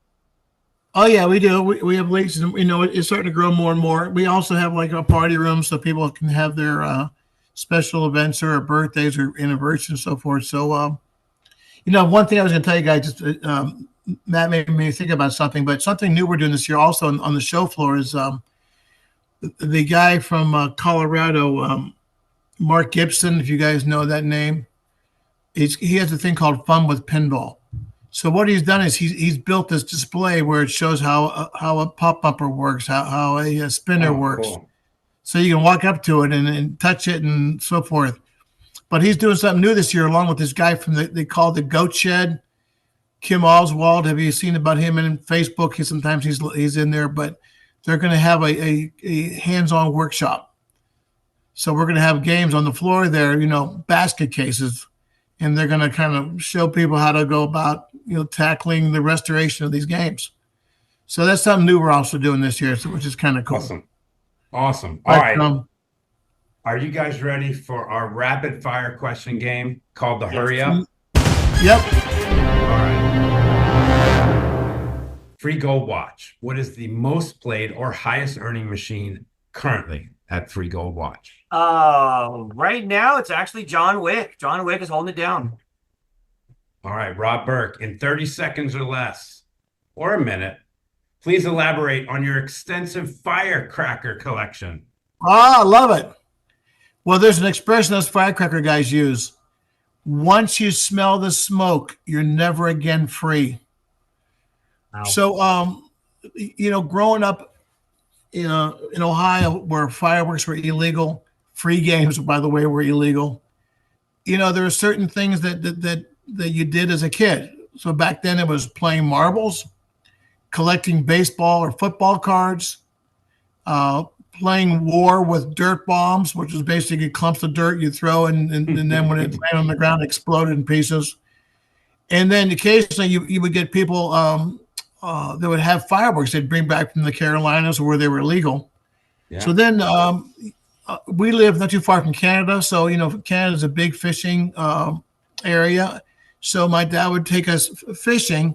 Speaker 4: Oh yeah, we do. We have leagues, and you know, it's starting to grow more and more. We also have like a party room so people can have their special events or birthdays or anniversaries and so forth. So, you know, one thing I was going to tell you guys, just Matt made me think about something, but something new we're doing this year also on the show floor is the guy from Colorado, Mark Gibson, if you guys know that name. He has a thing called Fun with Pinball. So what he's done is he's built this display where it shows how a pop bumper works, how a spinner works.
Speaker 1: Cool.
Speaker 4: So you can walk up to it and touch it and so forth. But he's doing something new this year along with this guy from they call the Goat Shed, Kim Oswald. Have you seen about him in Facebook? Sometimes he's in there, but they're going to have a hands-on workshop. So we're going to have games on the floor there, you know, basket cases, and they're going to kind of show people how to go about, you know, tackling the restoration of these games. So that's something new we're also doing this year, which is kind of cool.
Speaker 1: Awesome. All right. Are you guys ready for our rapid fire question game called the Hurry Up?
Speaker 4: Yep.
Speaker 1: All right. Free Gold Watch. What is the most played or highest earning machine currently at Free Gold Watch?
Speaker 3: Right now it's actually John Wick. John Wick is holding it down.
Speaker 1: All right, Rob Berk, in 30 seconds or less, or a minute, please elaborate on your extensive firecracker collection.
Speaker 4: I love it. Well, there's an expression those firecracker guys use. Once you smell the smoke, you're never again free.
Speaker 3: Wow.
Speaker 4: So, you know, growing up in Ohio where fireworks were illegal, free games, by the way, were illegal. You know, there are certain things that you did as a kid. So back then it was playing marbles, collecting baseball or football cards, playing war with dirt bombs, which was basically clumps of dirt you throw, and then when it landed on the ground, it exploded in pieces. And then occasionally you would get people that would have fireworks they'd bring back from the Carolinas where they were illegal.
Speaker 1: Yeah.
Speaker 4: So then we live not too far from Canada. So, you know, Canada's a big fishing area. So my dad would take us fishing.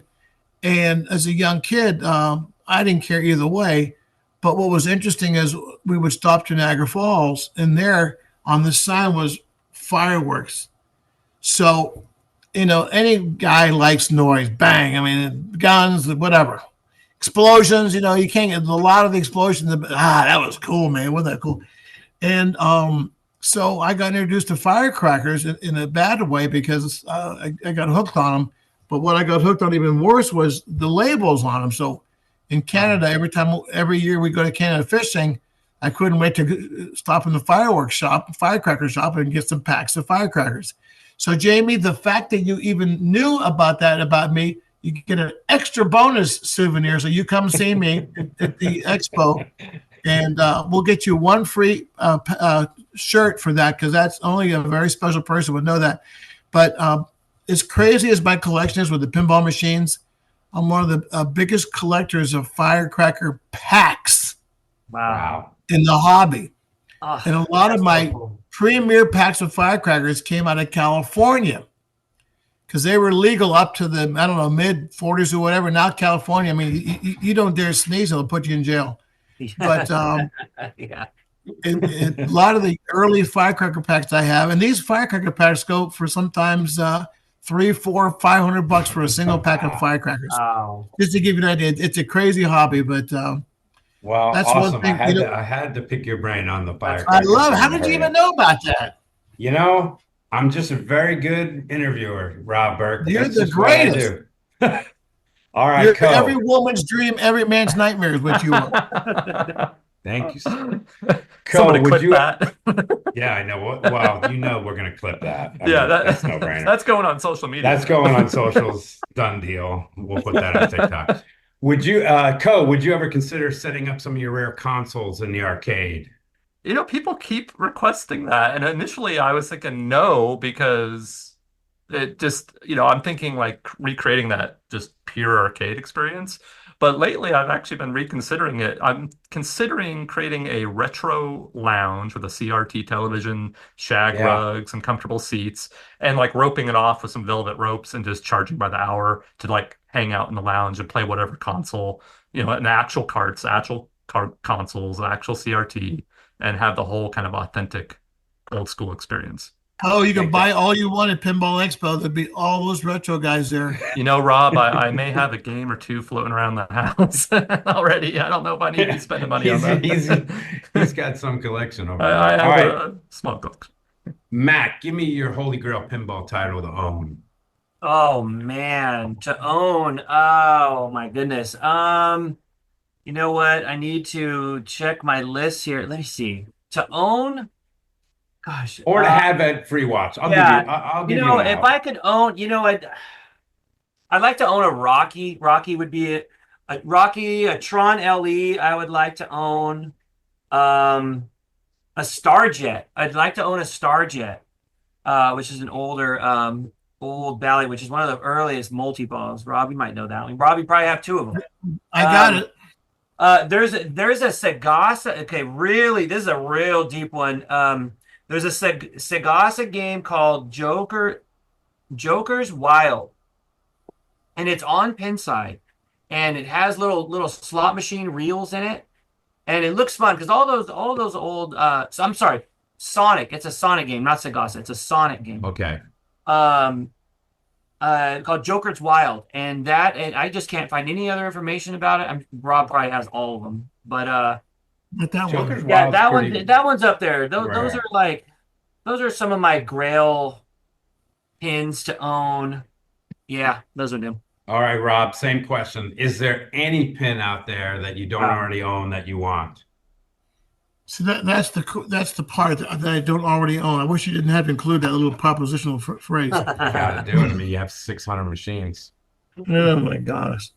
Speaker 4: And as a young kid, I didn't care either way. But what was interesting is we would stop to Niagara Falls, and there on the sign was fireworks. So, you know, any guy likes noise, bang. I mean, guns, whatever. Explosions, you know, you can't get a lot of the explosions. That was cool, man. Wasn't that cool? And so I got introduced to firecrackers in a bad way because I got hooked on them. But what I got hooked on even worse was the labels on them. So in Canada, every year we go to Canada fishing, I couldn't wait to stop in the firecracker shop, and get some packs of firecrackers. So Jamie, the fact that you even knew about me, you get an extra bonus souvenir. So you come see me at the expo, and we'll get you one free shirt for that, because that's only a very special person would know that. But as crazy as my collection is with the pinball machines, I'm one of the biggest collectors of firecracker packs
Speaker 3: Wow.
Speaker 4: in the hobby.
Speaker 3: Oh,
Speaker 4: And a lot of
Speaker 3: that's
Speaker 4: my
Speaker 3: so cool.
Speaker 4: premier packs of firecrackers came out of California, because they were legal up to the, I don't know, mid 40s or whatever. Now California, I mean, you don't dare sneeze, it'll put you in jail. But
Speaker 3: Yeah.
Speaker 4: a lot of the early firecracker packs I have, and these firecracker packs go for sometimes $300, $400, $500 for a single pack of firecrackers.
Speaker 3: Wow.
Speaker 4: Just to give you an idea, it's a crazy hobby, but
Speaker 1: Well,
Speaker 4: that's
Speaker 1: awesome.
Speaker 4: one thing.
Speaker 1: I had to pick your brain on the fire.
Speaker 4: I love. How did you even know about that?
Speaker 1: You know, I'm just a very good interviewer, Rob Berk.
Speaker 4: You're
Speaker 1: That's
Speaker 4: the
Speaker 1: just what I
Speaker 4: greatest.
Speaker 1: do. All right,
Speaker 4: You're
Speaker 1: Coe.
Speaker 4: every woman's dream, every man's nightmare is what you are.
Speaker 1: Thank you.
Speaker 2: Somebody
Speaker 1: Coe, would
Speaker 2: clip
Speaker 1: you?
Speaker 2: that.
Speaker 1: Yeah, I know. Well, you know we're gonna clip that. I
Speaker 2: Yeah,
Speaker 1: mean, that's no brainer.
Speaker 2: that's going on social media.
Speaker 1: That's going on socials. Done deal. We'll put that on TikTok. Would you, Coe, would you ever consider setting up some of your rare consoles in the arcade?
Speaker 2: You know, people keep requesting that. And initially I was thinking no, because it just, I'm thinking like recreating that just pure arcade experience. But lately I've actually been reconsidering it. I'm considering creating a retro lounge with a CRT television, shag rugs, and comfortable seats, and like roping it off with some velvet ropes and just charging by the hour to like hang out in the lounge and play whatever console, an actual carts, actual consoles, an actual CRT, and have the whole kind of authentic old school experience.
Speaker 4: Oh, you can buy all you want at Pinball Expo. There'll be all those retro guys there.
Speaker 2: Rob, I may have a game or two floating around the house already. I don't know if I need to be spending money on that.
Speaker 1: He's got some collection over there.
Speaker 2: I have a small collection.
Speaker 1: Matt, give me your Holy Grail pinball title to own.
Speaker 3: Oh man, to own. Oh my goodness. You know what? I need to check my list here. Let me see. To own, gosh.
Speaker 1: Or to have at free watch. I'll give you an
Speaker 3: if
Speaker 1: out.
Speaker 3: I could own, I'd like to own a Rocky. Rocky would be a Rocky, a Tron LE. I would like to own a Starjet. I'd like to own a Starjet, which is an older old Bally, which is one of the earliest multi-balls. Robbie might know that one. Robbie probably have two of them.
Speaker 4: I got it.
Speaker 3: There's a Sagasa. Okay, really, this is a real deep one. There's a Sagasa game called Joker's Wild, and it's on Pinside, and it has little slot machine reels in it, and it looks fun because all those old. I'm sorry, Sonic. It's a Sonic game, not Sagasa. It's a Sonic game.
Speaker 1: Okay.
Speaker 3: Called Joker's Wild, and I just can't find any other information about it. Rob probably has all of them, but
Speaker 4: that
Speaker 1: Joker's
Speaker 4: one.
Speaker 3: yeah,
Speaker 1: Wild's
Speaker 3: that one's up there. Those
Speaker 1: rare.
Speaker 3: those are some of my Grail pins to own. Yeah, those are them.
Speaker 1: All right, Rob, same question. Is there any pin out there that you don't already own that you want?
Speaker 4: So that's the part that I don't already own. I wish you didn't have to include that little propositional phrase.
Speaker 1: You gotta do it. I mean, you have 600 machines.
Speaker 4: Oh my gosh.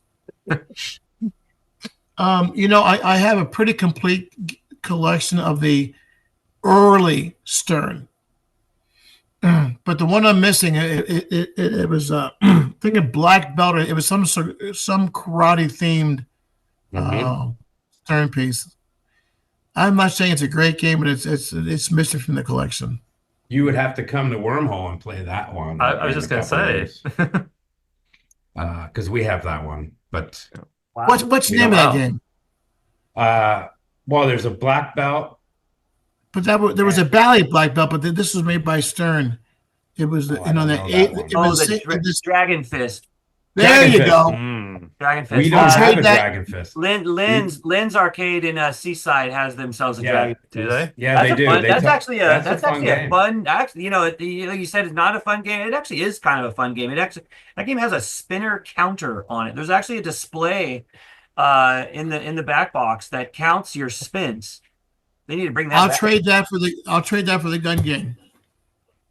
Speaker 4: I have a pretty complete collection of the early Stern, but the one I'm missing, it was I think a black belt. It was some karate themed Stern piece. I'm not saying it's a great game, but it's missing from the collection.
Speaker 1: You would have to come to Wormhole and play that one.
Speaker 2: I was just gonna say,
Speaker 1: because we have that one. But
Speaker 3: Wow.
Speaker 4: What's the name of that game?
Speaker 1: Well, there's a black belt.
Speaker 4: But there was a Bally black belt, but this was made by Stern. It was
Speaker 3: the Dragon Fist.
Speaker 4: There you go.
Speaker 3: Dragon Fist.
Speaker 1: We don't have a Dragon Fist.
Speaker 3: Lynn's Arcade in Seaside has themselves a Dragon Fist.
Speaker 2: Do they?
Speaker 1: Yeah, they do.
Speaker 3: That's actually a
Speaker 1: game.
Speaker 3: fun. Actually, like you said, it's not a fun game. It actually is kind of a fun game. That game has a spinner counter on it. There's actually a display in the back box that counts your spins. They need to bring that.
Speaker 4: I'll trade that for the gun game.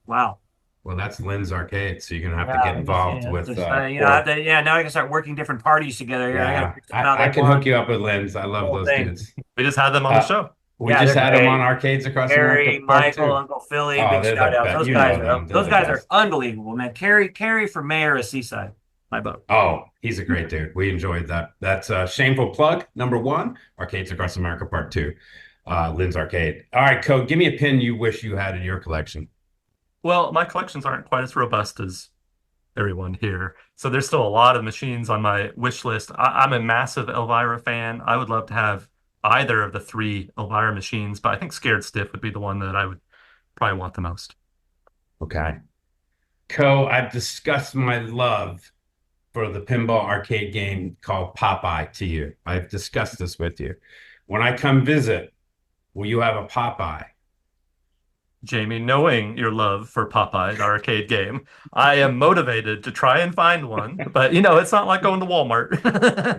Speaker 3: Wow.
Speaker 1: Well, that's Lynn's Arcade, so you're gonna have to get involved with.
Speaker 3: Now I can start working different parties together.
Speaker 1: Yeah, I can hook you up with Lynn's. I love those dudes.
Speaker 2: We just had them on the show.
Speaker 1: We just had them on Arcades Across
Speaker 3: Carrie,
Speaker 1: America. Part
Speaker 3: Michael,
Speaker 1: two.
Speaker 3: Uncle Philly,
Speaker 1: Oh,
Speaker 3: big shout out. Those guys are unbelievable, man. Carrie for mayor of Seaside. My vote.
Speaker 1: Oh, he's a great dude. We enjoyed that. That's Shameful Plug, #1, Arcades Across America, Part 2. Lynn's Arcade. All right, Coe, give me a pin you wish you had in your collection.
Speaker 2: Well, my collections aren't quite as robust as everyone here. So there's still a lot of machines on my wish list. I'm a massive Elvira fan. I would love to have either of the 3 Elvira machines, but I think Scared Stiff would be the one that I would probably want the most.
Speaker 1: Okay. Coe, I've discussed my love for the pinball arcade game called Popeye to you. I've discussed this with you. When I come visit, will you have a Popeye?
Speaker 2: Jamie, knowing your love for Popeye, the arcade game, I am motivated to try and find one. But, it's not like going to Walmart.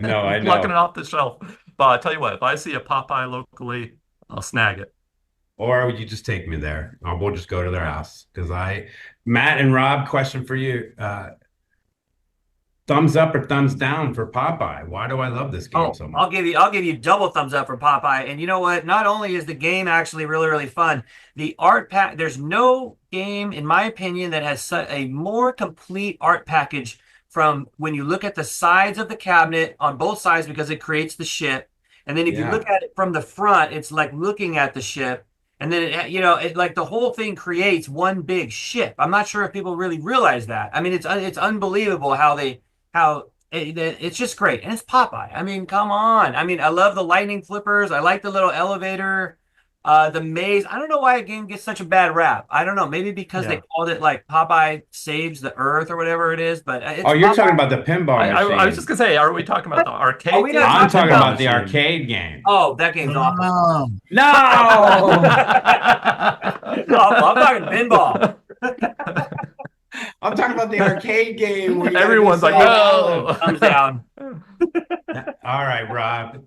Speaker 1: No, I know.
Speaker 2: Plucking it off the shelf. But I'll tell you what, if I see a Popeye locally, I'll snag it.
Speaker 1: Or would you just take me there? Or we'll just go to their house. Because Matt and Rob, question for you. Thumbs up or thumbs down for Popeye? Why do I love this game so much?
Speaker 3: I'll give you double thumbs up for Popeye. And you know what? Not only is the game actually really, really fun, the art pack, there's no game, in my opinion, that has a more complete art package from when you look at the sides of the cabinet on both sides because it creates the ship. And then if you look at it from the front, it's like looking at the ship. And then, it like the whole thing creates one big ship. I'm not sure if people really realize that. I mean, it's unbelievable it's just great. And it's Popeye. I mean, come on. I mean, I love the lightning flippers. I like the little elevator, the maze. I don't know why a game gets such a bad rap. I don't know. Maybe because they called it like Popeye Saves the Earth or whatever it is. But
Speaker 1: you're talking about the pinball machine.
Speaker 2: I was just going to say, are we talking about the arcade game?
Speaker 1: I'm talking about the arcade game.
Speaker 3: Oh, that game's awful.
Speaker 1: No!
Speaker 3: I'm talking pinball.
Speaker 1: I'm talking about the arcade game. Where
Speaker 2: everyone's like, no.
Speaker 3: Thumbs down.
Speaker 1: All right, Rob.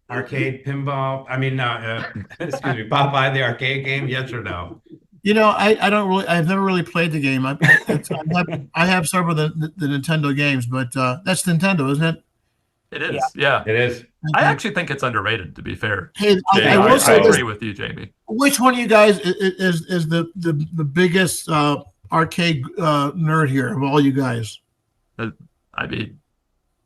Speaker 1: Arcade pinball. I mean, no, excuse me, Popeye the arcade game. Yes or no?
Speaker 4: I've never really played the game. I have several of the Nintendo games, but that's Nintendo, isn't it?
Speaker 2: It is. Yeah.
Speaker 1: It is.
Speaker 2: I actually think it's underrated, to be fair.
Speaker 4: Hey,
Speaker 2: I will say agree with you, Jamie.
Speaker 4: Which one of you guys is the biggest arcade nerd here of all you guys?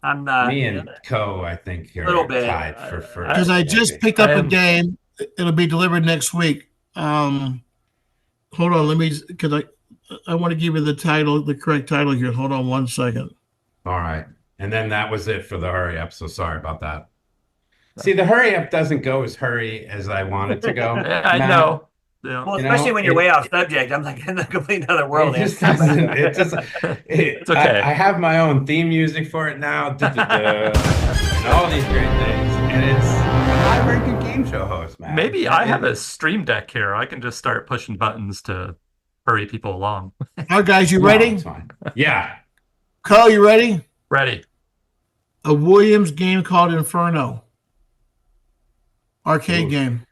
Speaker 3: I'm not.
Speaker 1: Me and Coe, I think, are
Speaker 3: little bit
Speaker 1: tied for
Speaker 4: because I just picked up a game. It'll be delivered next week. Hold on, because I want to give you the correct title here. Hold on one second.
Speaker 1: All right, and then that was it for the hurry up. So sorry about that. See, the hurry up doesn't go as hurry as I want it to go.
Speaker 2: I know.
Speaker 3: Yeah. Well, especially when you're way off subject, I'm like in a complete other world.
Speaker 1: It's okay. I have my own theme music for it now, and all these great things, and it's not a very good game show host, man.
Speaker 2: Maybe I have a stream deck here. I can just start pushing buttons to hurry people along.
Speaker 4: All right, guys, you ready?
Speaker 1: It's fine. Yeah.
Speaker 4: Coe, you ready?
Speaker 2: Ready.
Speaker 4: A Williams game called Inferno. Arcade game.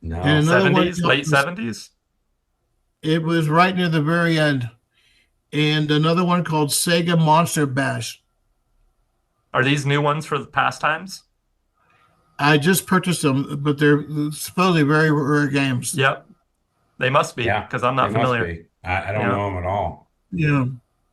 Speaker 1: No.
Speaker 4: And
Speaker 2: 70s, late 70s?
Speaker 4: It was right near the very end. And another one called Sega Monster Bash.
Speaker 2: Are these new ones for the pastimes?
Speaker 4: I just purchased them, but they're supposedly very rare games.
Speaker 2: Yep. They must be, because I'm not familiar.
Speaker 1: I don't know them at all.
Speaker 4: Yeah.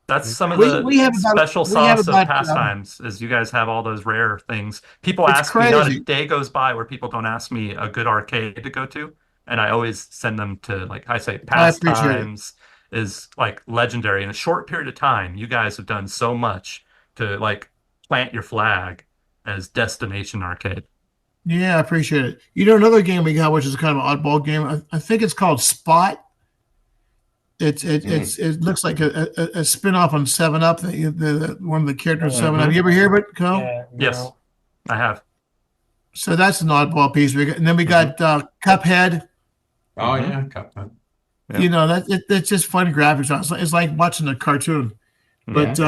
Speaker 2: That's some of the special sauce of pastimes, is you guys have all those rare things. People ask me, not a day goes by where people don't ask me a good arcade to go to. And I always send them to, like I say, pastimes is like legendary. In a short period of time, you guys have done so much to like plant your flag as destination arcade.
Speaker 4: Yeah, I appreciate it. Another game we got, which is kind of an oddball game. I think it's called Spot. It looks like a spin-off on 7-Up. One of the characters 7-Up. You ever hear of it, Coe?
Speaker 3: Yeah, no.
Speaker 2: Yes, I have.
Speaker 4: So that's an oddball piece. And then we got Cuphead.
Speaker 1: Oh yeah, Cuphead.
Speaker 4: Yeah. That's just fun graphics. It's like watching a cartoon. But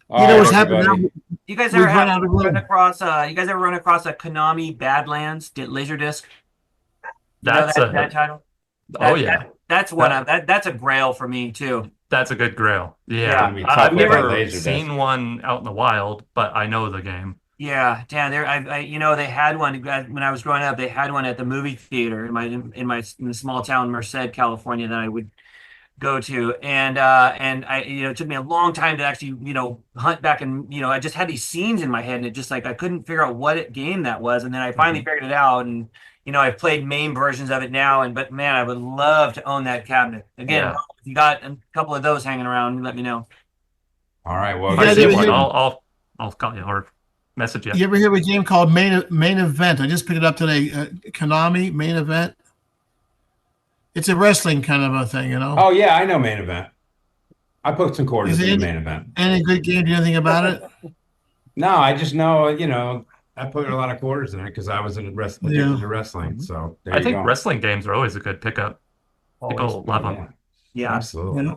Speaker 4: what's happening now?
Speaker 3: You guys ever run across a Konami Badlands Laserdisc?
Speaker 2: That's
Speaker 3: that title.
Speaker 2: Oh yeah,
Speaker 3: That's that's a grail for me too.
Speaker 2: that's a good grail.
Speaker 3: Yeah.
Speaker 2: Yeah,
Speaker 1: Gonna be tough
Speaker 2: I've
Speaker 1: with that
Speaker 2: never
Speaker 1: laser
Speaker 2: seen
Speaker 1: disc.
Speaker 2: one out in the wild, but I know the game.
Speaker 3: Yeah, Dan. They had one when I was growing up. They had one at the movie theater in the small town Merced, California, that I would go to, and it took me a long time to actually hunt back, and I just had these scenes in my head, and it just like I couldn't figure out what game that was, and then I finally figured it out, and I've played MAME versions of it now, but man, I would love to own that cabinet again.
Speaker 2: Yeah.
Speaker 3: If you got a couple of those hanging around, let me know.
Speaker 1: All right. Well,
Speaker 4: You
Speaker 2: If I
Speaker 4: guys
Speaker 2: see
Speaker 4: ever
Speaker 2: one,
Speaker 4: hear-
Speaker 2: I'll call you or message you.
Speaker 4: You ever hear of a game called Main Event? I just picked it up today. Konami Main Event. It's a wrestling kind of a thing,
Speaker 1: oh yeah, I know Main Event. I put some quarters
Speaker 4: Is it
Speaker 1: in the Main Event.
Speaker 4: Any good game? Do you know anything about it?
Speaker 1: No, I just know, I put a lot of quarters in it because I was addicted to wrestling. So there
Speaker 2: I
Speaker 1: you
Speaker 2: think
Speaker 1: go.
Speaker 2: wrestling games are always a good pickup. People love them.
Speaker 1: Yeah,
Speaker 3: Yeah.
Speaker 1: absolutely.
Speaker 4: Yeah.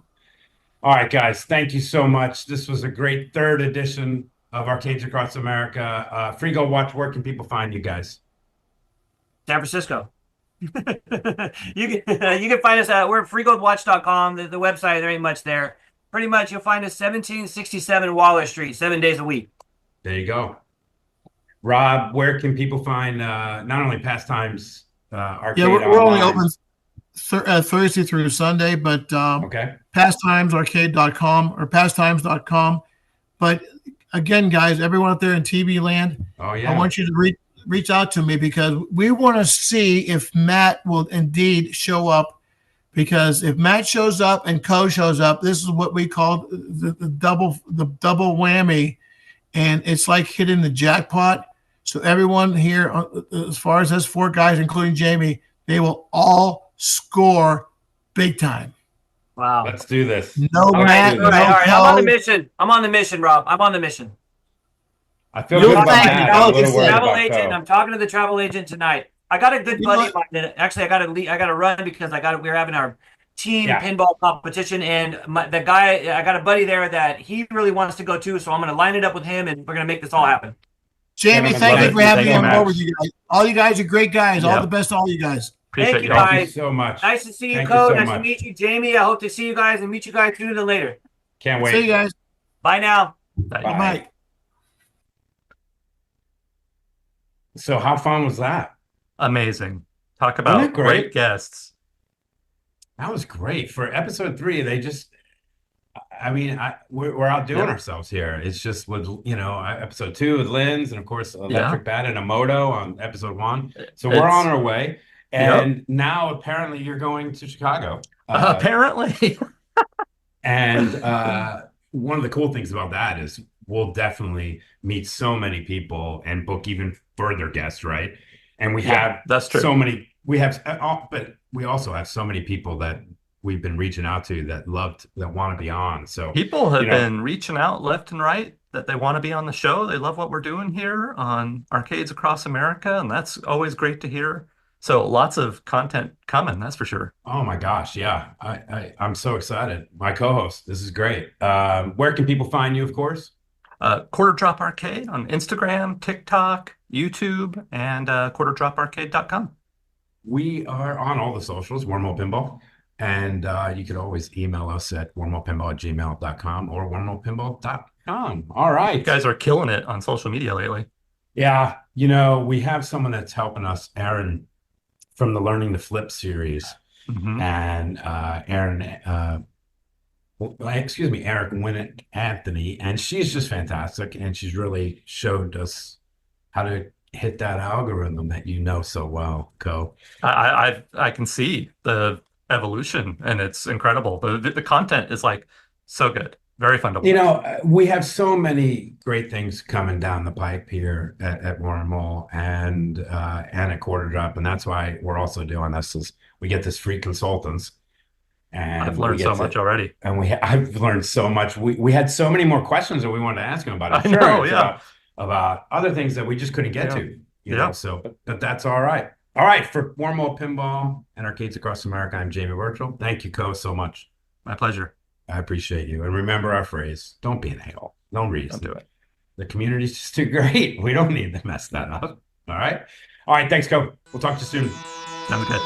Speaker 1: All right, guys, thank you so much. This was a great third edition of Arcades Across America. Free Gold Watch, where can people find you guys?
Speaker 3: San Francisco. You can find us we're at freegoldwatch.com. The website, there ain't much there. Pretty much you'll find us 1767 Waller Street, 7 days a week.
Speaker 1: There you go. Rob, where can people find not only Pastimes Arcade
Speaker 4: Yeah, we're only
Speaker 1: online?
Speaker 4: open Thursday through Sunday, but
Speaker 1: Okay.
Speaker 4: pastimesarcade.com or pastimes.com. But again, guys, everyone out there in TV land,
Speaker 1: Oh yeah.
Speaker 4: I want you to reach out to me because we want to see if Matt will indeed show up. Because if Matt shows up and Coe shows up, this is what we call the double whammy, and it's like hitting the jackpot. So everyone here, as far as us four guys, including Jamie, they will all score big time.
Speaker 3: Wow.
Speaker 1: Let's do this.
Speaker 4: No
Speaker 1: All right,
Speaker 4: Matt,
Speaker 1: dude.
Speaker 4: no
Speaker 3: All right. I'm on the
Speaker 4: Coe.
Speaker 3: mission. I'm on the mission, Rob. I'm on the mission.
Speaker 1: I feel
Speaker 4: You'll
Speaker 1: good about
Speaker 4: thank
Speaker 1: that.
Speaker 4: me.
Speaker 1: I'm a
Speaker 4: Oh,
Speaker 1: little
Speaker 4: just
Speaker 1: worried
Speaker 3: Travel
Speaker 1: about
Speaker 3: agent.
Speaker 1: Coe.
Speaker 3: I'm talking to the travel agent tonight. I got a good
Speaker 4: You know
Speaker 3: buddy of mine. Actually, I got to run because we're having our team
Speaker 1: Yeah.
Speaker 3: pinball competition, and I got a buddy there that he really wants to go too. So I'm going to line it up with him, and we're going to make this all happen.
Speaker 4: Jamie,
Speaker 1: Gentlemen,
Speaker 4: thank
Speaker 1: love
Speaker 4: you
Speaker 1: it.
Speaker 4: for having
Speaker 1: Thank
Speaker 4: me
Speaker 1: you,
Speaker 4: on
Speaker 1: Matt.
Speaker 4: board with you guys. All you guys are great guys. All
Speaker 2: Yep.
Speaker 4: the best to all you guys.
Speaker 2: Appreciate
Speaker 3: Thank
Speaker 2: you
Speaker 3: you,
Speaker 2: all.
Speaker 1: Thank you
Speaker 3: guys.
Speaker 1: so much.
Speaker 3: Nice to see you,
Speaker 1: Thank you
Speaker 3: Coe.
Speaker 1: so
Speaker 3: Nice
Speaker 1: much.
Speaker 3: to meet you, Jamie. I hope to see you guys and meet you guys sooner than later.
Speaker 1: Can't
Speaker 4: See you
Speaker 1: wait.
Speaker 4: guys.
Speaker 3: Bye now.
Speaker 2: Bye.
Speaker 1: Bye.
Speaker 4: Bye.
Speaker 1: So how fun was that?
Speaker 2: Amazing. Talk
Speaker 1: Wasn't
Speaker 2: about
Speaker 1: it great?
Speaker 2: great guests.
Speaker 1: That was great. For episode 3, they just, we're outdoing
Speaker 2: Yeah.
Speaker 1: ourselves here. It's just with, episode 2 with Lynn's and of course Electric Bat and a Moto on episode 1. So we're
Speaker 2: It's-
Speaker 1: on our way. And now apparently you're going to Chicago.
Speaker 2: Apparently.
Speaker 1: And one of the cool things about that is we'll definitely meet so many people and book even further guests, right? And we have
Speaker 2: that's true.
Speaker 1: so many. But we also have so many people that we've been reaching out to that want to be on. So
Speaker 2: People have
Speaker 1: you know-
Speaker 2: been reaching out left and right that they want to be on the show. They love what we're doing here on Arcades Across America, and that's always great to hear. So lots of content coming, that's for sure.
Speaker 1: oh my gosh, yeah, I'm so excited. My co-host, this is great. Where can people find you? Of course.
Speaker 2: Quarter Drop Arcade on Instagram, TikTok, YouTube, and quarterdroparcade.com.
Speaker 1: We are on all the socials, Wormhole Pinball. And you could always email us at wormholepinball@gmail.com or wormholepinball.com. All right.
Speaker 2: You guys are killing it on social media lately.
Speaker 1: Yeah. We have someone that's helping us, Aaron, from the Learning to Flip series.
Speaker 2: Mhm.
Speaker 1: And Aaron, Eric Winnick Anthony. And she's just fantastic. And she's really showed us how to hit that algorithm that you know so well, Coe.
Speaker 2: I can see the evolution, and it's incredible. The content is like so good, very fun to watch.
Speaker 1: We have so many great things coming down the pipe here at Wormhole and at Quarter Drop, and that's why we're also doing this. Is we get this free consultants, and
Speaker 2: I've learned so much already.
Speaker 1: And I've learned so much. We had so many more questions that we wanted to ask him about
Speaker 2: I know,
Speaker 1: insurance,
Speaker 2: yeah.
Speaker 1: about other things that we just couldn't get to.
Speaker 2: Yeah.
Speaker 1: So but that's all right. All right, for Wormhole Pinball and Arcades Across America, I'm Jamie Virtual. Thank you, Coe, so much.
Speaker 2: My pleasure.
Speaker 1: I appreciate you. And remember our phrase, don't be an a-hole. No reason.
Speaker 2: Don't do it.
Speaker 1: The community's just too great. We don't need to mess that up. All right. All right. Thanks, Coe. We'll talk to you soon.
Speaker 2: Sounds good.